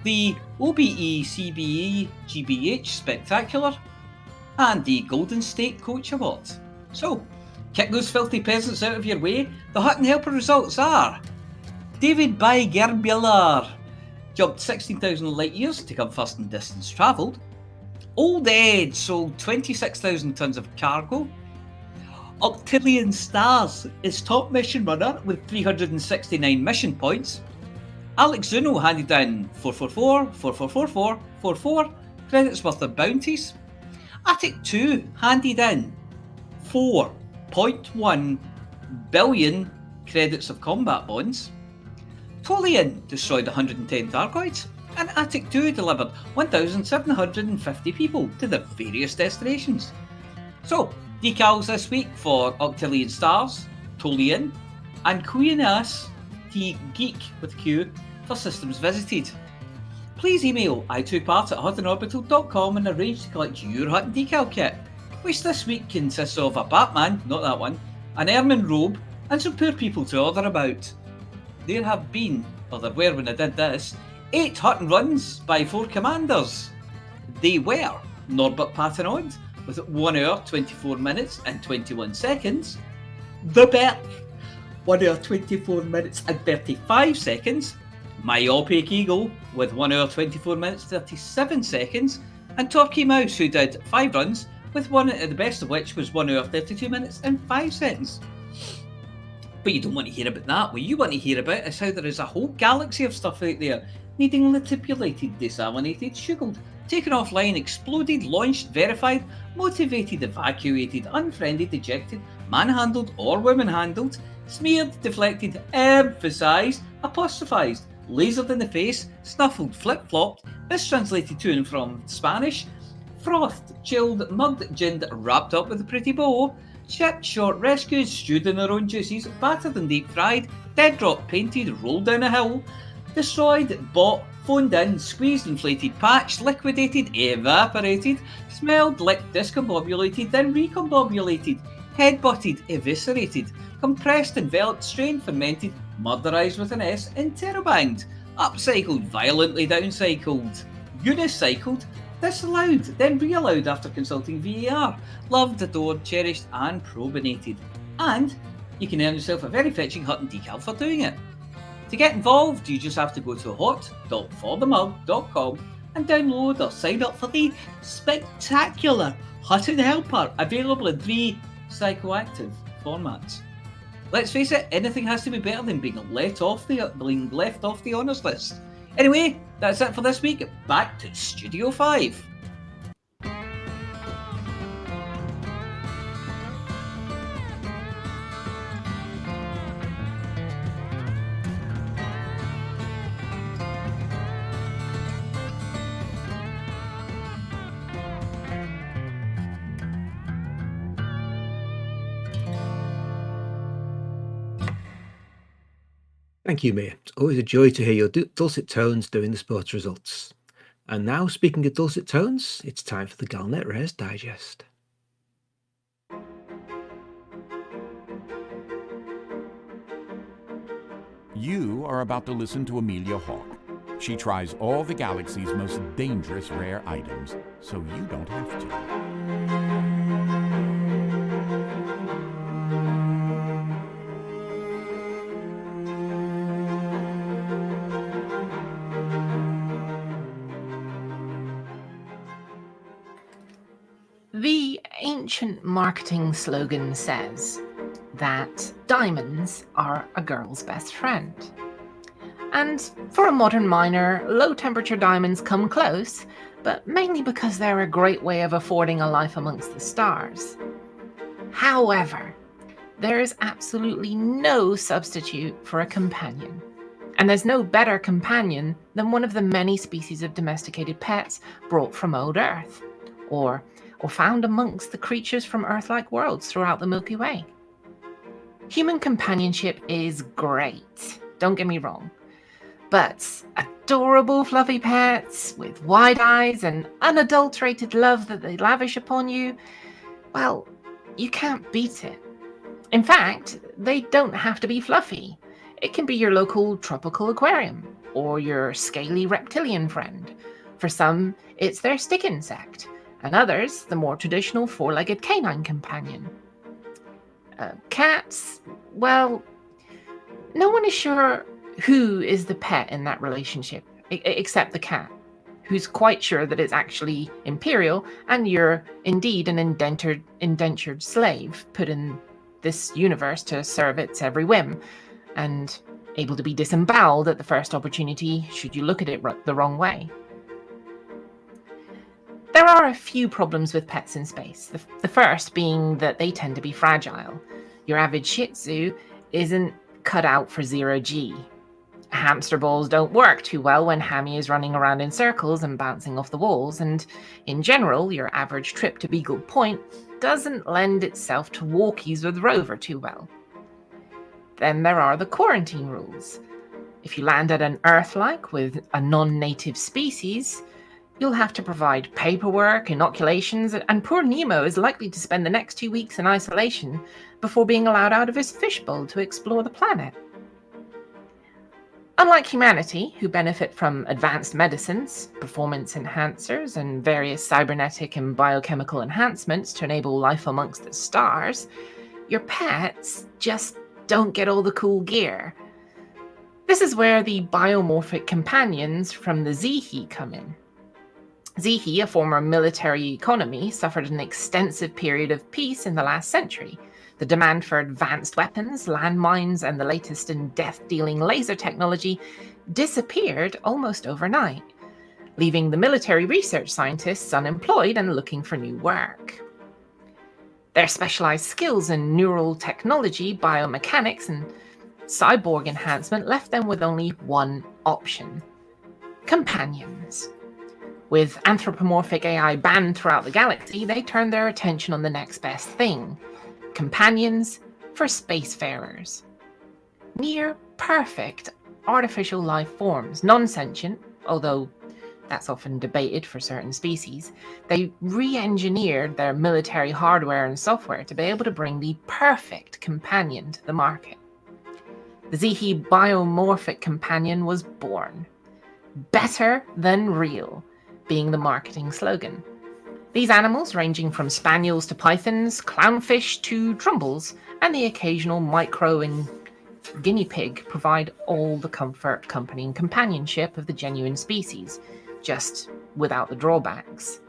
the OBE CBE GBH Spectacular, and the Golden State Coach Award. So, kick those filthy peasants out of your way. The Hutton Helper results are: David by Gerbular jumped 16,000 light years to come first in distance travelled. Old Ed sold 26,000 tonnes of cargo. Octillion Stars is top mission runner with 369 mission points. Alex Zuno handed in 444 credits worth of bounties. Attic 2 handed in 4.1 billion credits of combat bonds. Tolian destroyed 110 Thargoids, and Attic 2 delivered 1,750 people to their various destinations. So, decals this week for Octillion Stars, Tolian, and Queenas T Geek with Q for systems visited. Please email i2part@huttonorbital.com and arrange to collect your Hutton decal kit, which this week consists of a Batman, not that one, an ermine robe, and some poor people to order about. There have been, or there were when I did this, 8 Hutton runs by 4 commanders. They were Norbert Pattenoid with 1 hour, 24 minutes and 21 seconds. The Berk, 1 hour, 24 minutes and 35 seconds. Myopic Eagle with 1 hour, 24 minutes, 37 seconds. And Torquay Mouse, who did 5 runs, with one, the best of which was 1 hour, 32 minutes and 5 seconds. But you don't want to hear about that. What you want to hear about is how there is a whole galaxy of stuff out there needing litipulated, desalinated, sugared, taken offline, exploded, launched, verified, motivated, evacuated, unfriended, ejected, manhandled or woman-handled, smeared, deflected, emphasised, apostrophised, lasered in the face, snuffled, flip-flopped, mistranslated to and from Spanish, frothed, chilled, mugged, ginned, wrapped up with a pretty bow, shipped, short, rescued, stewed in their own juices, battered and deep-fried, dead-drop, painted, rolled down a hill, destroyed, bought, phoned in, squeezed, inflated, patched, liquidated, evaporated, smelled, licked, discombobulated, then recombobulated, headbutted, eviscerated, compressed, enveloped, strained, fermented, murderized with an S, interrobanged, upcycled, violently downcycled, unicycled, disallowed, then reallowed after consulting VAR, loved, adored, cherished, and probinated. And you can earn yourself a very fetching Hutton decal for doing it. To get involved, you just have to go to hot.forthemug.com and download or sign up for the spectacular Hutton Helper, available in 3 psychoactive formats. Let's face it, anything has to be better than being left off the honours list. Anyway, that's it for this week. Back to Studio 5. Thank you, Mia. It's always a joy to hear your dulcet tones doing the sports results. And now, speaking of dulcet tones, it's time for the Galnet Rares Digest. You are about to listen to Amelia Hawke. She tries all the galaxy's most dangerous rare items, so you don't have to. The ancient marketing slogan says that diamonds are a girl's best friend. And for a modern miner, low-temperature diamonds come close, but mainly because they're a great way of affording a life amongst the stars. However, there is absolutely no substitute for a companion. And there's no better companion than one of the many species of domesticated pets brought from old Earth, or found amongst the creatures from Earth-like worlds throughout the Milky Way. Human companionship is great, don't get me wrong, but adorable fluffy pets with wide eyes and unadulterated love that they lavish upon you, well, you can't beat it. In fact, they don't have to be fluffy. It can be your local tropical aquarium or your scaly reptilian friend. For some, it's their stick insect, and others, the more traditional four-legged canine companion. Cats, well, no one is sure who is the pet in that relationship, except the cat, who's quite sure that it's actually imperial and you're indeed an indentured slave put in this universe to serve its every whim, and able to be disemboweled at the first opportunity should you look at it the wrong way. There are a few problems with pets in space, the first being that they tend to be fragile. Your average Shih Tzu isn't cut out for zero-G. Hamster balls don't work too well when Hammy is running around in circles and bouncing off the walls, and in general, your average trip to Beagle Point doesn't lend itself to walkies with Rover too well. Then there are the quarantine rules. If you land at an Earth-like with a non-native species, you'll have to provide paperwork, inoculations, and poor Nemo is likely to spend the next 2 weeks in isolation before being allowed out of his fishbowl to explore the planet. Unlike humanity, who benefit from advanced medicines, performance enhancers, and various cybernetic and biochemical enhancements to enable life amongst the stars, your pets just don't get all the cool gear. This is where the biomorphic companions from the Xihe come in. Xihe, a former military economy, suffered an extensive period of peace in the last century. The demand for advanced weapons, landmines, and the latest in death-dealing laser technology disappeared almost overnight, leaving the military research scientists unemployed and looking for new work. Their specialized skills in neural technology, biomechanics, and cyborg enhancement left them with only one option: companions. With anthropomorphic AI banned throughout the galaxy, they turned their attention on the next best thing: companions for spacefarers. Near perfect artificial life forms, non-sentient, although that's often debated for certain species. They re-engineered their military hardware and software to be able to bring the perfect companion to the market. The Xihe biomorphic companion was born. Better than real being the marketing slogan. These animals, ranging from spaniels to pythons, clownfish to trumbles, and the occasional micro and guinea pig, provide all the comfort, company, and companionship of the genuine species, just without the drawbacks.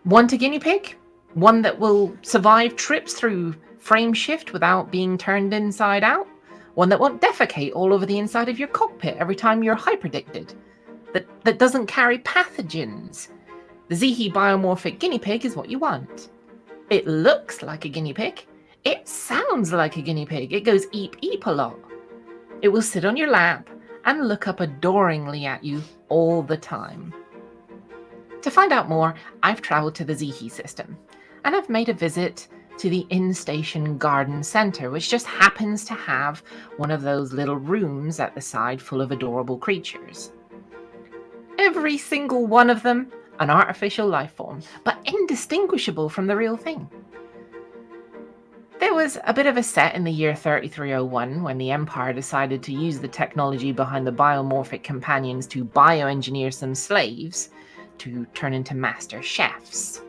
Want a guinea pig? One that will survive trips through frame shift without being turned inside out? One that won't defecate all over the inside of your cockpit every time you're hyperdicted? That doesn't carry pathogens? The Xihe biomorphic guinea pig is what you want. It looks like a guinea pig. It sounds like a guinea pig. It goes eep eep a lot. It will sit on your lap and look up adoringly at you all the time. To find out more, I've traveled to the Xihe system, and I've made a visit to the in-station garden centre, which just happens to have one of those little rooms at the side full of adorable creatures. Every single one of them an artificial life form, but indistinguishable from the real thing. There was a bit of a set in the year 3301 when the Empire decided to use the technology behind the biomorphic companions to bioengineer some slaves to turn into master chefs.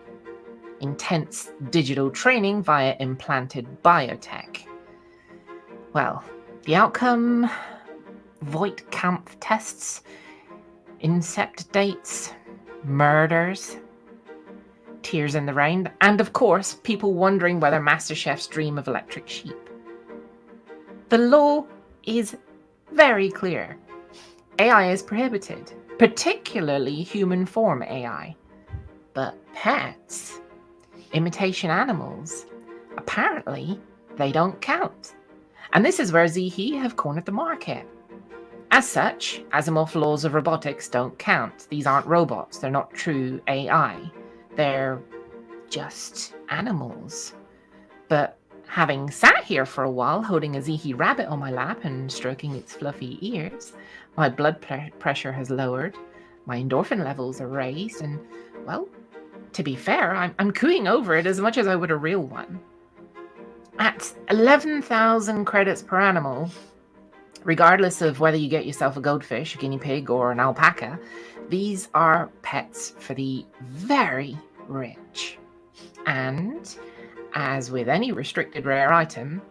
Intense digital training via implanted biotech. Well, the outcome? Voight-Kampf tests, incept dates, murders, tears in the rain, and of course, people wondering whether master chefs dream of electric sheep. The law is very clear. AI is prohibited, particularly human form AI. But pets, imitation animals, apparently they don't count. And this is where Xihe have cornered the market. As such, Asimov laws of robotics don't count. These aren't robots, they're not true AI. They're just animals. But having sat here for a while, holding a Xihe rabbit on my lap and stroking its fluffy ears, my blood pressure has lowered, my endorphin levels are raised, and, well, to be fair, I'm cooing over it as much as I would a real one. At 11,000 credits per animal, regardless of whether you get yourself a goldfish, a guinea pig, or an alpaca, these are pets for the very rich. And, as with any restricted rare item,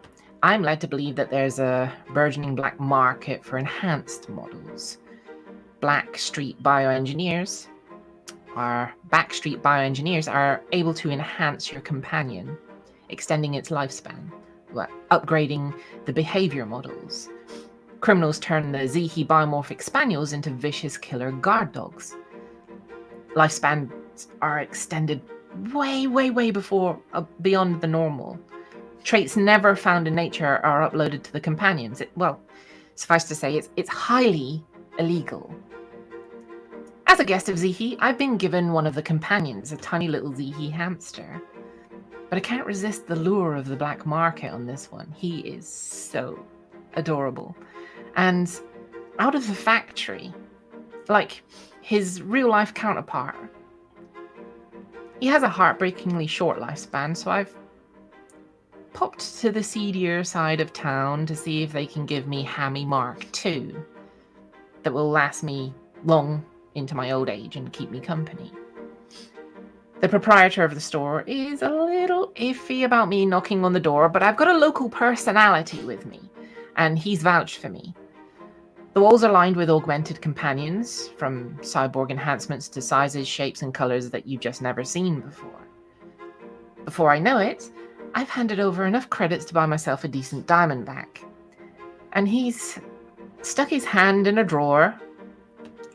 I'm led to believe that there's a burgeoning black market for enhanced models. Backstreet bioengineers are able to enhance your companion, extending its lifespan, upgrading the behavior models. Criminals turn the Xihe biomorphic spaniels into vicious killer guard dogs. Lifespans are extended way beyond the normal. Traits never found in nature are uploaded to the companions. Suffice to say, it's highly illegal. As a guest of Xihe, I've been given one of the companions, a tiny little Xihe hamster. But I can't resist the lure of the black market on this one. He is so adorable. And out of the factory, like his real-life counterpart, he has a heartbreakingly short lifespan, so I've popped to the seedier side of town to see if they can give me Hammy Mark II that will last me long into my old age and keep me company. The proprietor of the store is a little iffy about me knocking on the door, but I've got a local personality with me, and he's vouched for me. The walls are lined with augmented companions, from cyborg enhancements to sizes, shapes, and colors that you've just never seen before. Before I know it, I've handed over enough credits to buy myself a decent diamondback. And he's stuck his hand in a drawer,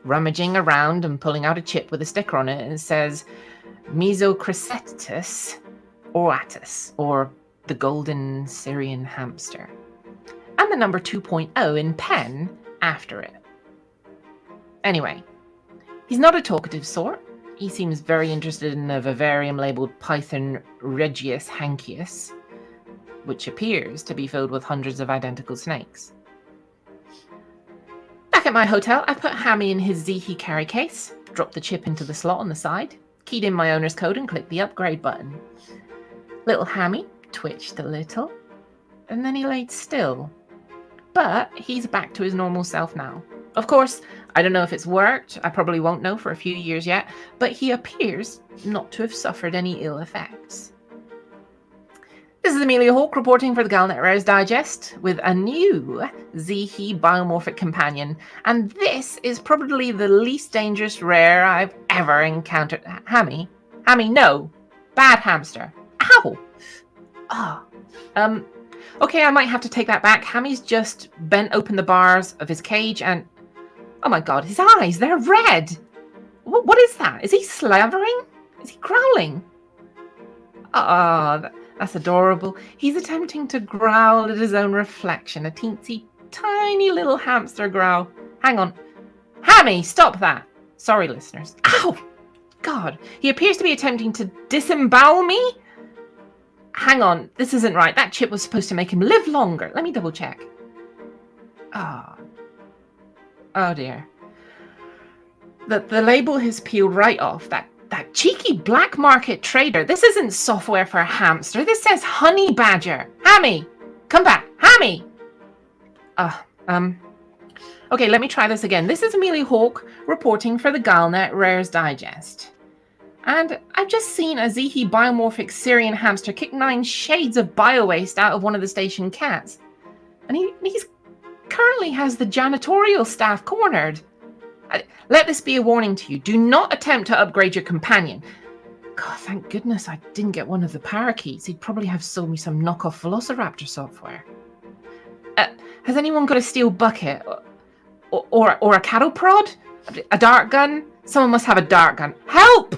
rummaging around and pulling out a chip with a sticker on it, and it says Mesocracetus oratus, or the golden Syrian hamster, and the number 2.0 in pen after it. Anyway, he's not a talkative sort. He seems very interested in a vivarium labeled Python regius hankius, which appears to be filled with hundreds of identical snakes. Back at my hotel, I put Hammy in his Xihe carry case, dropped the chip into the slot on the side, keyed in my owner's code and clicked the upgrade button. Little Hammy twitched a little, and then he laid still. But he's back to his normal self now. Of course, I don't know if it's worked. I probably won't know for a few years yet, but he appears not to have suffered any ill effects. This is Amelia Hawke reporting for the Galnet Rares Digest with a new Xihe biomorphic companion, and this is probably the least dangerous rare I've ever encountered. Hammy, no! Bad hamster. Ow! Okay, I might have to take that back. Hammy's just bent open the bars of his cage and... Oh my god, his eyes, they're red! What is that? Is he slavering? Is he growling? That's adorable. He's attempting to growl at his own reflection, a teensy tiny little hamster growl. Hang on. Hammy, stop that! Sorry, listeners. Ow! God, he appears to be attempting to disembowel me? hang on. This isn't right. That chip was supposed to make him live longer. Let me double check. Oh dear. The label has peeled right off. That cheeky black market trader. This isn't software for a hamster. This says honey badger. Hammy, come back. Hammy. Okay, let me try this again. This is Amelia Hawke reporting for the Galnet Rares Digest. And I've just seen a Xihe biomorphic Syrian hamster kick 9 shades of biowaste out of one of the station cats. And he's currently has the janitorial staff cornered. Let this be a warning to you. Do not attempt to upgrade your companion. God, thank goodness I didn't get one of the parakeets. He'd probably have sold me some knockoff Velociraptor software. Has anyone got a steel bucket? Or a cattle prod? A dart gun? Someone must have a dart gun. Help!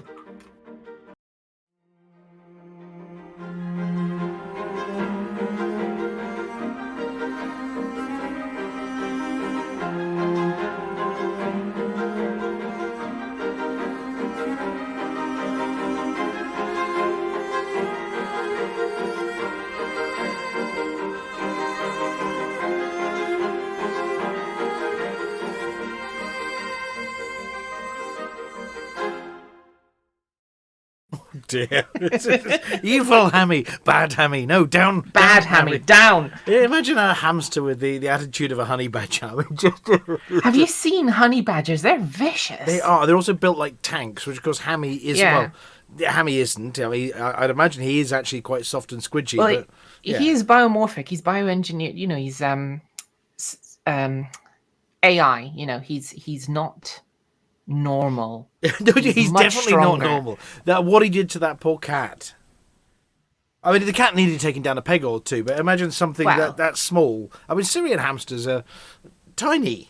Dear. Evil Hammy, bad Hammy, no, down. Bad Hammy, down. Yeah, imagine a hamster with the attitude of a honey badger. I mean, Have you seen honey badgers? They're vicious. They are. They're also built like tanks, which of course Hammy is. Yeah. Well, Hammy isn't. I mean, I'd imagine he is actually quite soft and squidgy. Well, but, yeah. he is biomorphic. He's bioengineered. You know, he's AI. You know, he's not normal. No, he's definitely stronger. not normal. That what he did to that poor cat. I mean, the cat needed taking down a peg or two, but imagine something that small. I mean, Syrian hamsters are tiny.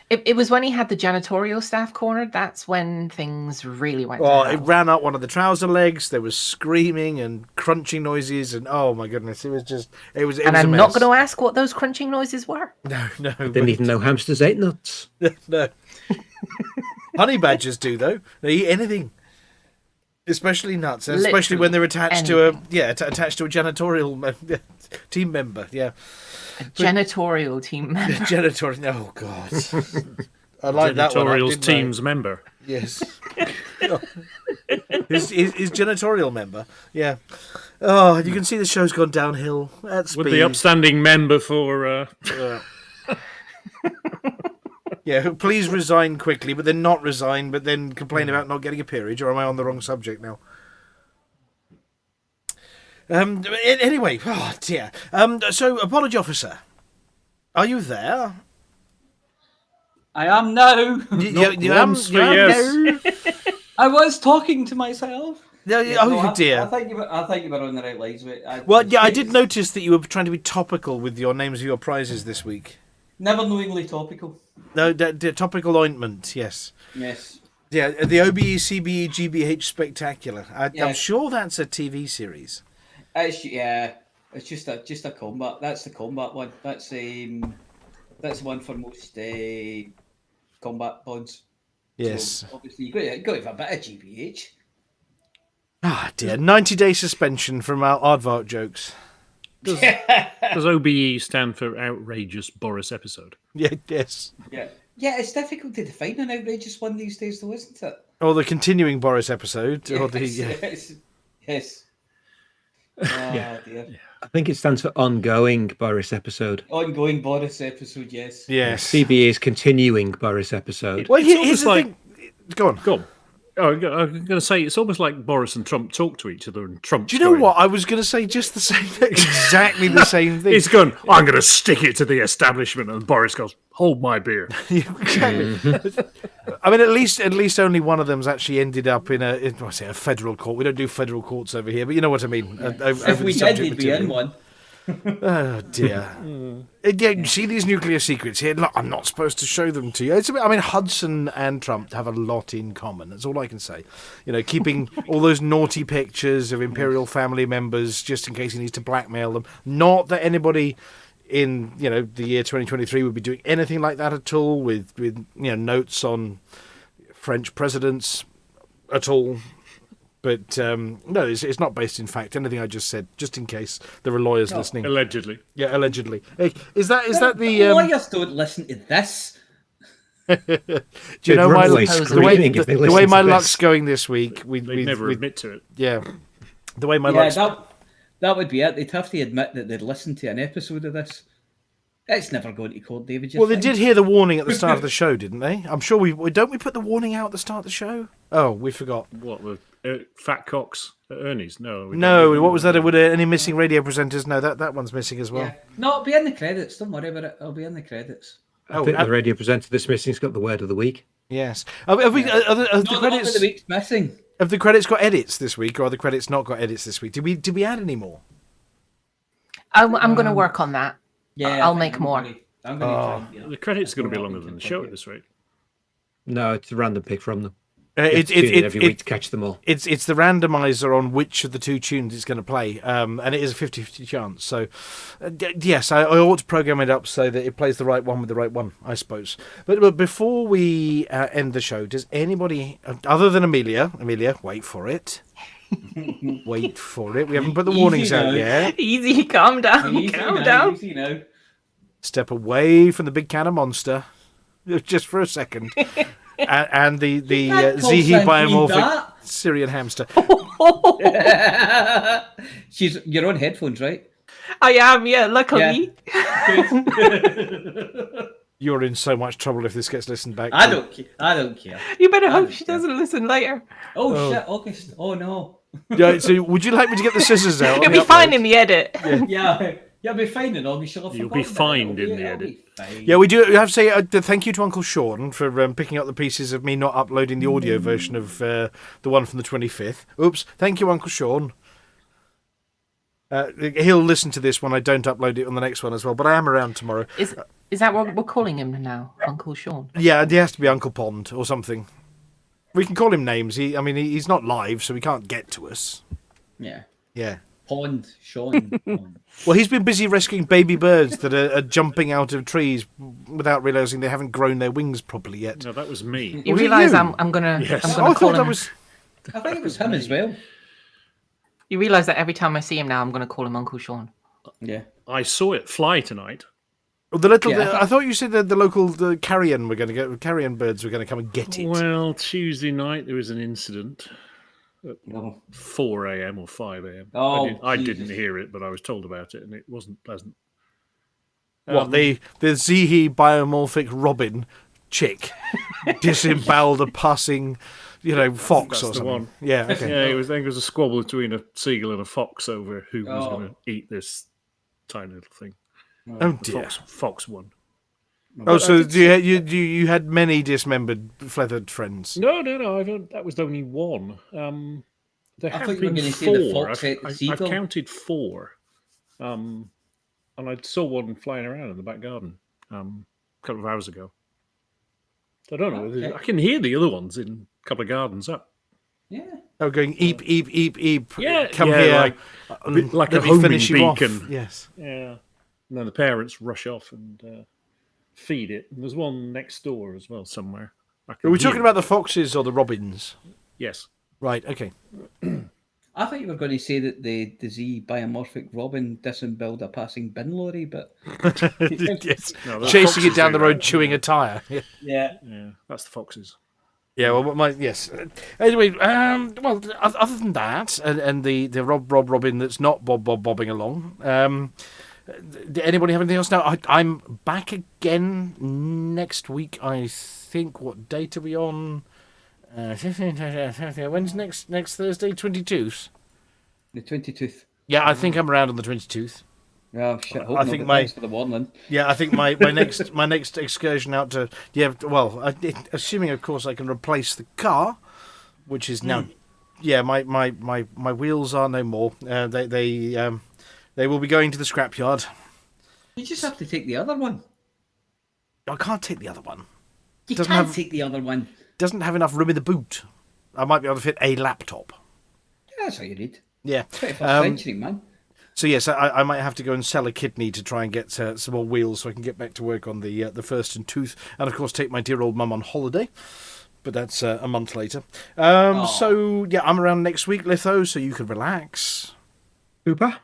It was when he had the janitorial staff cornered. That's when things really went. Oh, to it hell. ran up one of the trouser legs. There was screaming and crunching noises, and oh my goodness, it was just it was. And was I'm a not mess. going to ask what those crunching noises were. No. Didn't even know hamsters ate nuts. No. Honey badgers do though. They eat anything, especially nuts, and especially when they're attached to a janitorial team member. Yeah, a janitorial team member. Janitorial. Oh God, I like that one. Janitorial's team's member. Yes. His janitorial member. Yeah. Oh, you can see the show's gone downhill at speed. With the upstanding member for. Yeah, please resign quickly, but then not resign, but then complain about not getting a peerage, or am I on the wrong subject now? Anyway, oh dear. So, apology officer, are you there? I am now. You am now? I was talking to myself. Oh dear. I think you were on the right lines. I did notice that you were trying to be topical with your names of your prizes this week. Never knowingly topical. No, the topical ointment, yes. Yes. Yeah, the OBE, CBE, GBH Spectacular. Yeah. I'm sure that's a TV series. It's just a combat. That's the combat one. That's the one for most combat pods. Yes. So obviously you got to have a bit of GBH. Ah dear, 90-day suspension from our aardvark jokes. Does OBE stand for outrageous Boris episode? Yeah, yes. Yeah, it's difficult to define an outrageous one these days, though, isn't it? Or the continuing Boris episode. Yes. Or the, Yes. Oh, dear. I think it stands for ongoing Boris episode. Ongoing Boris episode, yes. Yes. CBE is continuing Boris episode. Well, It's here's almost the thing. Go on. Oh, I'm going to say it's almost like Boris and Trump talk to each other, and Trump. Do you know what? I was going to say just the same, exactly the same thing. He's going, I'm going to stick it to the establishment, and Boris goes, hold my beer. Exactly. I mean, at least only one of them's actually ended up in a federal court. We don't do federal courts over here, but you know what I mean. If we did, we'd be in one. Oh dear. Yeah, you see these nuclear secrets here. Look, I'm not supposed to show them to you. It's a bit, I mean, Hudson and Trump have a lot in common. That's all I can say. You know, keeping all those naughty pictures of imperial family members just in case he needs to blackmail them. Not that anybody in the year 2023 would be doing anything like that at all. With notes on French presidents at all. But no, it's not based in fact. Anything I just said, just in case there are lawyers listening. Allegedly. Yeah, allegedly. Hey, is that the lawyers don't listen to this. Do you know the way my luck's going this week? They'd never admit to it. Yeah, the way my luck's. That would be it. They'd have to admit that they'd listened to an episode of this. It's never going to court, David. Well, they did hear the warning at the start of the show, didn't they? I'm sure we put the warning out at the start of the show. Oh, we forgot. What, the fat cocks at Ernie's? No. What was that? Were there any missing radio presenters? No, that one's missing as well. Yeah. No, it'll be in the credits. Don't worry about it. It'll be in the credits. I think the radio presenter that's missing's got the word of the week. Yes. Have the credits of the week's missing? Have the credits got edits this week, or are the credits not got edits this week? Did we add any more? I'm going to work on that. Yeah, I'll make more. The credits are going to be longer than the show this week. No, it's a random pick from them. It's every week to catch them all. It's the randomizer on which of the two tunes it's going to play, and it is a 50-50 chance. So, yes, I ought to program it up so that it plays the right one with the right one, I suppose. But before we end the show, does anybody, other than Amelia, wait for it. Wait for it. We haven't put the warnings out yet. Easy, calm down. Calm down. Easy now. Step away from the big can of Monster, just for a second. And the Xihe biomorphic Syrian hamster. You're on headphones, right? I am, yeah, luckily. Yeah. You're in so much trouble if this gets listened back. I don't care. You better hope she doesn't listen later. Oh shit, August. Oh no. Yeah, so would you like me to get the scissors out? It'll be fine in the edit. Yeah. You'll be fine in August. You'll be fined in the edit. Yeah, we do have to say thank you to Uncle Sean for picking up the pieces of me not uploading the audio version of the one from the 25th. Oops. Thank you, Uncle Sean. He'll listen to this when I don't upload it on the next one as well, but I am around tomorrow. Is that what we're calling him now, Uncle Sean? Yeah, he has to be Uncle Pond or something. We can call him names. He's not live, so he can't get to us. Yeah. Yeah. Pond, Sean. Pond. Well, he's been busy rescuing baby birds that are jumping out of trees without realising they haven't grown their wings properly yet. No, that was me. You realise I'm gonna call him. I think it was him as well. You realise that every time I see him now, I'm going to call him Uncle Sean. Yeah. I saw it fly tonight. Well, I thought you said that the local carrion birds were going to come and get it. Well, Tuesday night there was an incident at 4 a.m. or 5 a.m. Oh, I didn't hear it, but I was told about it, and it wasn't pleasant. What, the Xihe biomorphic robin chick disemboweled a passing, fox or something? The one. Yeah, okay. Yeah, I think it was a squabble between a seagull and a fox over who was going to eat this tiny little thing. Oh dear. Fox won. Oh, so you had many dismembered, feathered friends? No. That was only one. There I have thought you were been going to say 4. the fox ate the I've seagull. counted 4. And I saw one flying around in the back garden a couple of hours ago. So I don't know. Okay. I can hear the other ones in a couple of gardens up. Yeah. Oh, going eep, eep, eep, eep. Yeah, Come here. Like a let me homing finish you off. beacon. Yes. Yeah. And then the parents rush off and feed it. And there's one next door as well somewhere. Are we talking about the foxes or the robins? Yes. Right, okay. I thought you were going to say that the Z biomorphic robin disemboweled a passing bin lorry, but... Yes. No, chasing it down the road, chewing a tyre. Yeah. Yeah, that's the foxes. Yeah, well, yes. Anyway, well, other than that, and the Rob Robin that's not bobbing along, did anybody have anything else? No, I'm back again next week, I think. What date are we on? When's next Thursday? 22th? The 22th. Yeah, I think I'm around on the 22th. Oh shit! I think thanks for the warning. Yeah, I think my next excursion out to assuming of course I can replace the car, which is now my wheels are no more. They will be going to the scrapyard. You just have to take the other one. I can't take the other one. You can't take the other one. Doesn't have enough room in the boot. I might be able to fit a laptop. Yeah, that's all you need. Yeah. 21st century, man. So yes, I might have to go and sell a kidney to try and get some more wheels so I can get back to work on the first and tooth, and of course take my dear old mum on holiday. but that's a month later. So, yeah, I'm around next week, Litho, so you can relax. Super.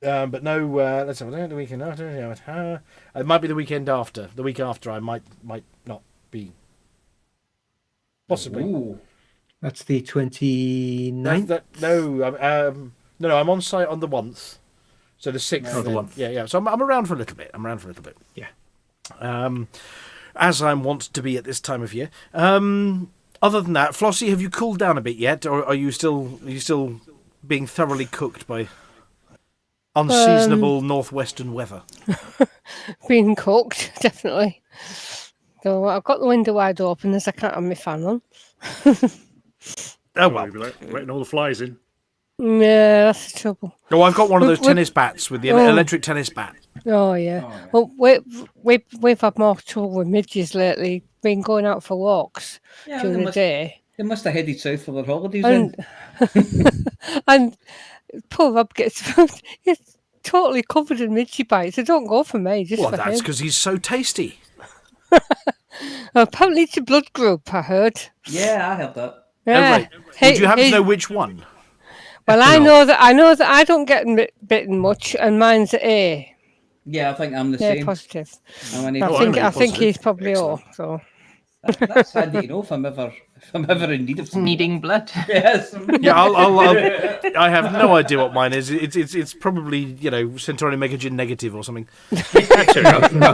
But no, let's have a look at the weekend after. It might be the weekend after. The week after, I might not be. Possibly. Ooh. That's the 29th? No, I'm on site on the 1th. So the 6th. Oh, the 1th. Yeah. So I'm around for a little bit. Yeah. As I'm wont to be at this time of year. Other than that, Flossy, have you cooled down a bit yet, or are you still being thoroughly cooked by unseasonable northwestern weather? Being cooked, definitely. So I've got the window wide open as I can't have my fan on. Oh well, letting all the flies in. Yeah, that's the trouble. Oh, I've got one of those tennis bats with the electric tennis bat. Oh yeah. Well, we've had more trouble with midges lately. Been going out for walks during the day. They must have headed south for their holidays. And poor Rob gets he's totally covered in midgie bites. They don't go for me. Just Well, for that's him. because he's so tasty. Apparently, it's a blood group. I heard. Yeah, I heard that. Yeah. Right. Would you happen to know which one? Well, I know that I don't get bitten much, and mine's A. Yeah, I think I'm the Yeah, same. positive. I think he's probably O. So that's handy to know if I'm ever in need of some Needing blood. Yes. Yeah, I have no idea what mine is. It's probably Centauri Megagen negative or something. No,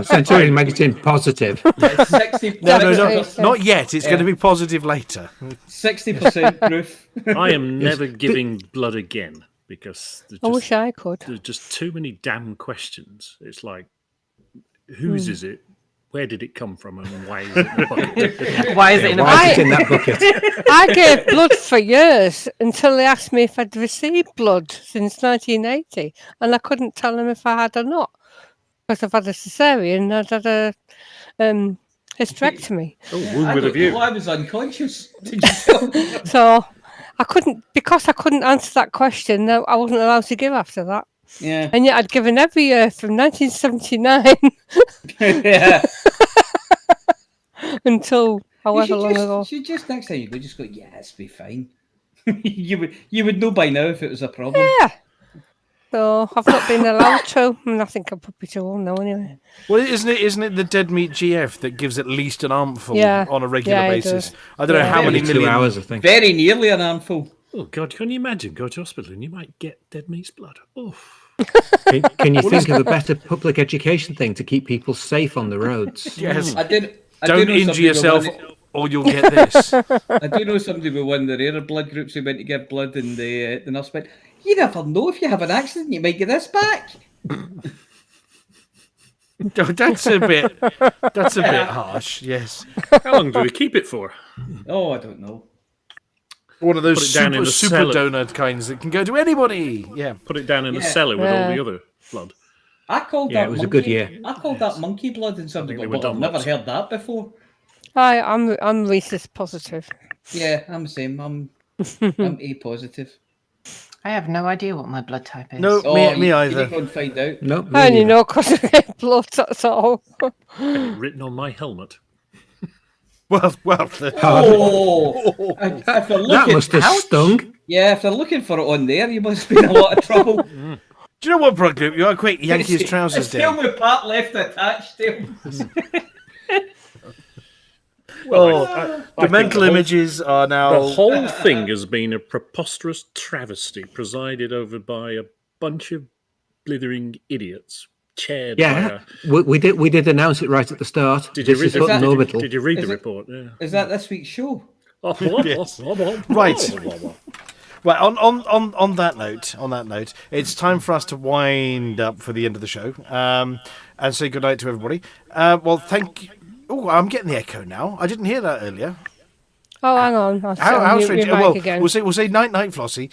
Centauri Megagen positive. 60%. No, not yet. It's going to be positive later. 60% proof. I am never giving blood again because I wish I could. There's just too many damn questions. It's like, whose is it? Where did it come from, and why is it in a bucket? Why is it in a Why is it in that bucket? I gave blood for years until they asked me if I'd received blood since 1980, and I couldn't tell them if I had or not because I've had a cesarean and I'd had a hysterectomy. Oh, wound with a view. I was unconscious. Did you tell me? So I couldn't answer that question. No, I wasn't allowed to give after that. Yeah. And yet I'd given every year from 1979 Yeah. until however long ago. You just next time you go, just go. Yeah, it's be fine. you would know by now if it was a problem. Yeah. So I've not been allowed to, and I think I'm probably too old now anyway. Well, isn't it the dead meat GF that gives at least an armful on a regular basis? I don't know how many 2 million hours, I think. Very nearly an armful. Oh God, can you imagine? Go to hospital and you might get dead meat's blood. Oof. Can you think of a better public education thing to keep people safe on the roads? Yes. Don't injure yourself, or you'll get this. I do know somebody with one of the rarer blood groups who went to give blood, and the nurse went, "You never know, if you have an accident, you might get this back." That's a bit harsh. Yes. How long do we keep it for? Oh, I don't know. One of those Put it down in super the cellar. donor kinds that can go to anybody. Yeah. Put it down in the cellar with all the other blood. I called Yeah, that it was monkey, a good year. I called that monkey blood, and somebody I think went, they were "Well, I've never Dunlops. heard that before." I'm rhesus positive. Yeah, I'm the same. I'm A positive. I have no idea what my blood type is. No, me You either. need to go and find out. No, I only know because I get blood, that's all. Written on my helmet. Well. Oh, if they're looking, that must have stung. Yeah, if they're looking for it on there, you must be in a lot of trouble. Do you know what, Brook Group? You are quick. Yank his trousers It's still down. with part left attached to him. The mental images are now. The whole thing has been a preposterous travesty presided over by a bunch of blithering idiots. Chaired Yeah, by a... we did announce it right at the start. Did you This read is the- Hutton did you- Orbital. Did you read the Is it- report? Yeah. Is that this week's show? Yes. Right. Well, on that note, it's time for us to wind up for the end of the show and say goodnight to everybody. Well, thank you. Oh, I'm getting the echo now. I didn't hear that earlier. Oh, hang on. I'll How mute strange. your mic Well, again. we'll say night, Flossy.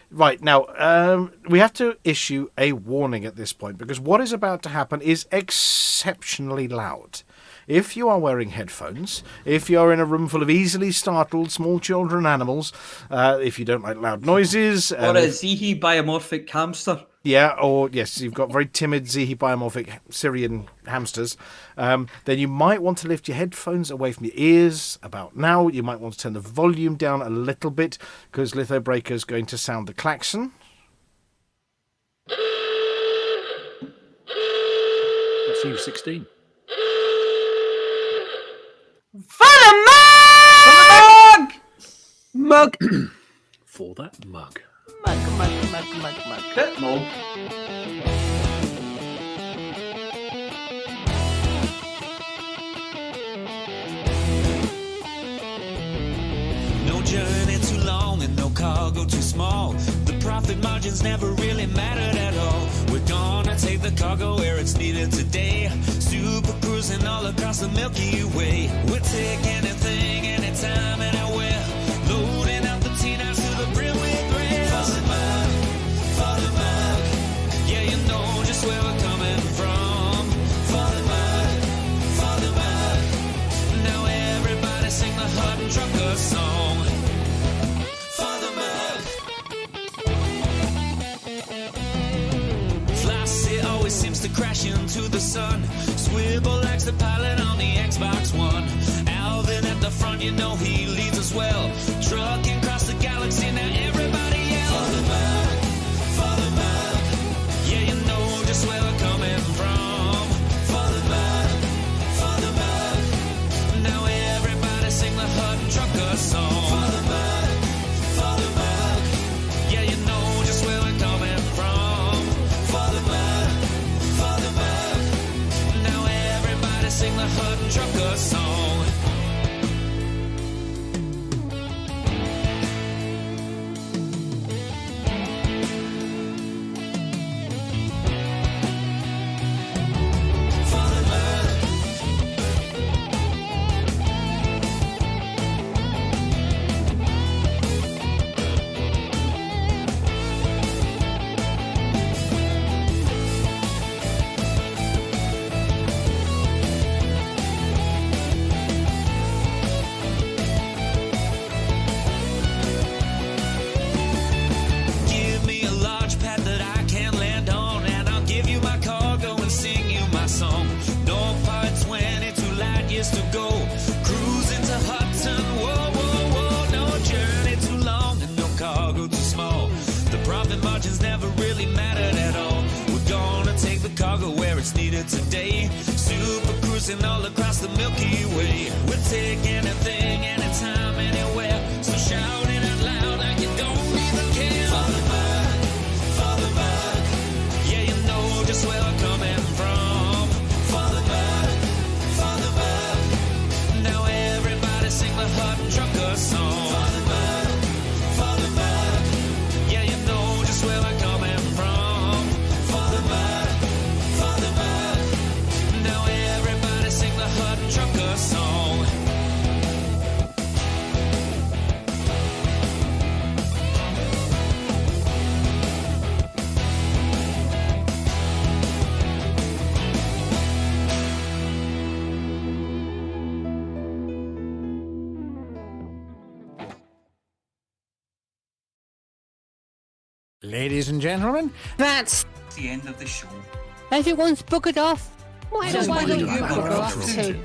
Right now, we have to issue a warning at this point because what is about to happen is exceptionally loud. if you are wearing headphones, if you're in a room full of easily startled small children and animals, if you don't like loud noises... Or a Xihe biomorphic hamster. Yeah, or yes, you've got very timid Xihe biomorphic Syrian hamsters, then you might want to lift your headphones away from your ears about now. You might want to turn the volume down a little bit because Lithobreaker's going to sound the klaxon. That's you, 16. For the mug! Mug! For that mug. Mug. Hit mug. No journey too long and no cargo too small. The profit margins never really mattered at all. We're gonna take the cargo where it's needed today. Super cruising all across the Milky Way. We'll take anything, anytime, anywhere. Loading up the T-9s to the brim with grain. For the mug, yeah, you know just where we're coming from. For the mug, now everybody sing the Hutton Trucker song. For the mug. Flossy always seems to crash into the sun. Swivel likes the pilot on the Xbox One. Alvin at the front, you know he leads us well. Trucking across the galaxy, now everybody yell. For the mug, yeah, you know just where we're coming from. For the mug, now everybody sing the Hutton Trucker song. For the mug, yeah, you know just where we're coming from. For the mug, now everybody sing the Hutton Trucker song. To go cruising to Hutton, whoa, no journey too long and no cargo too small. The profit margins never really mattered at all. We're gonna take the cargo where it's needed today. Super cruising all across the Milky Way. We'll take anything, anytime, anywhere. So shout it out loud like you don't even care. For the mug, yeah, you know just where we're coming from. For the mug. Now everybody sing the Hutton Trucker song. For the mug, yeah, you know just where we're coming from. For the mug, now everybody sing the Hutton Trucker song. Ladies and gentlemen, That's The end of the show. everyone's buggered off. Why don't you bugger off too?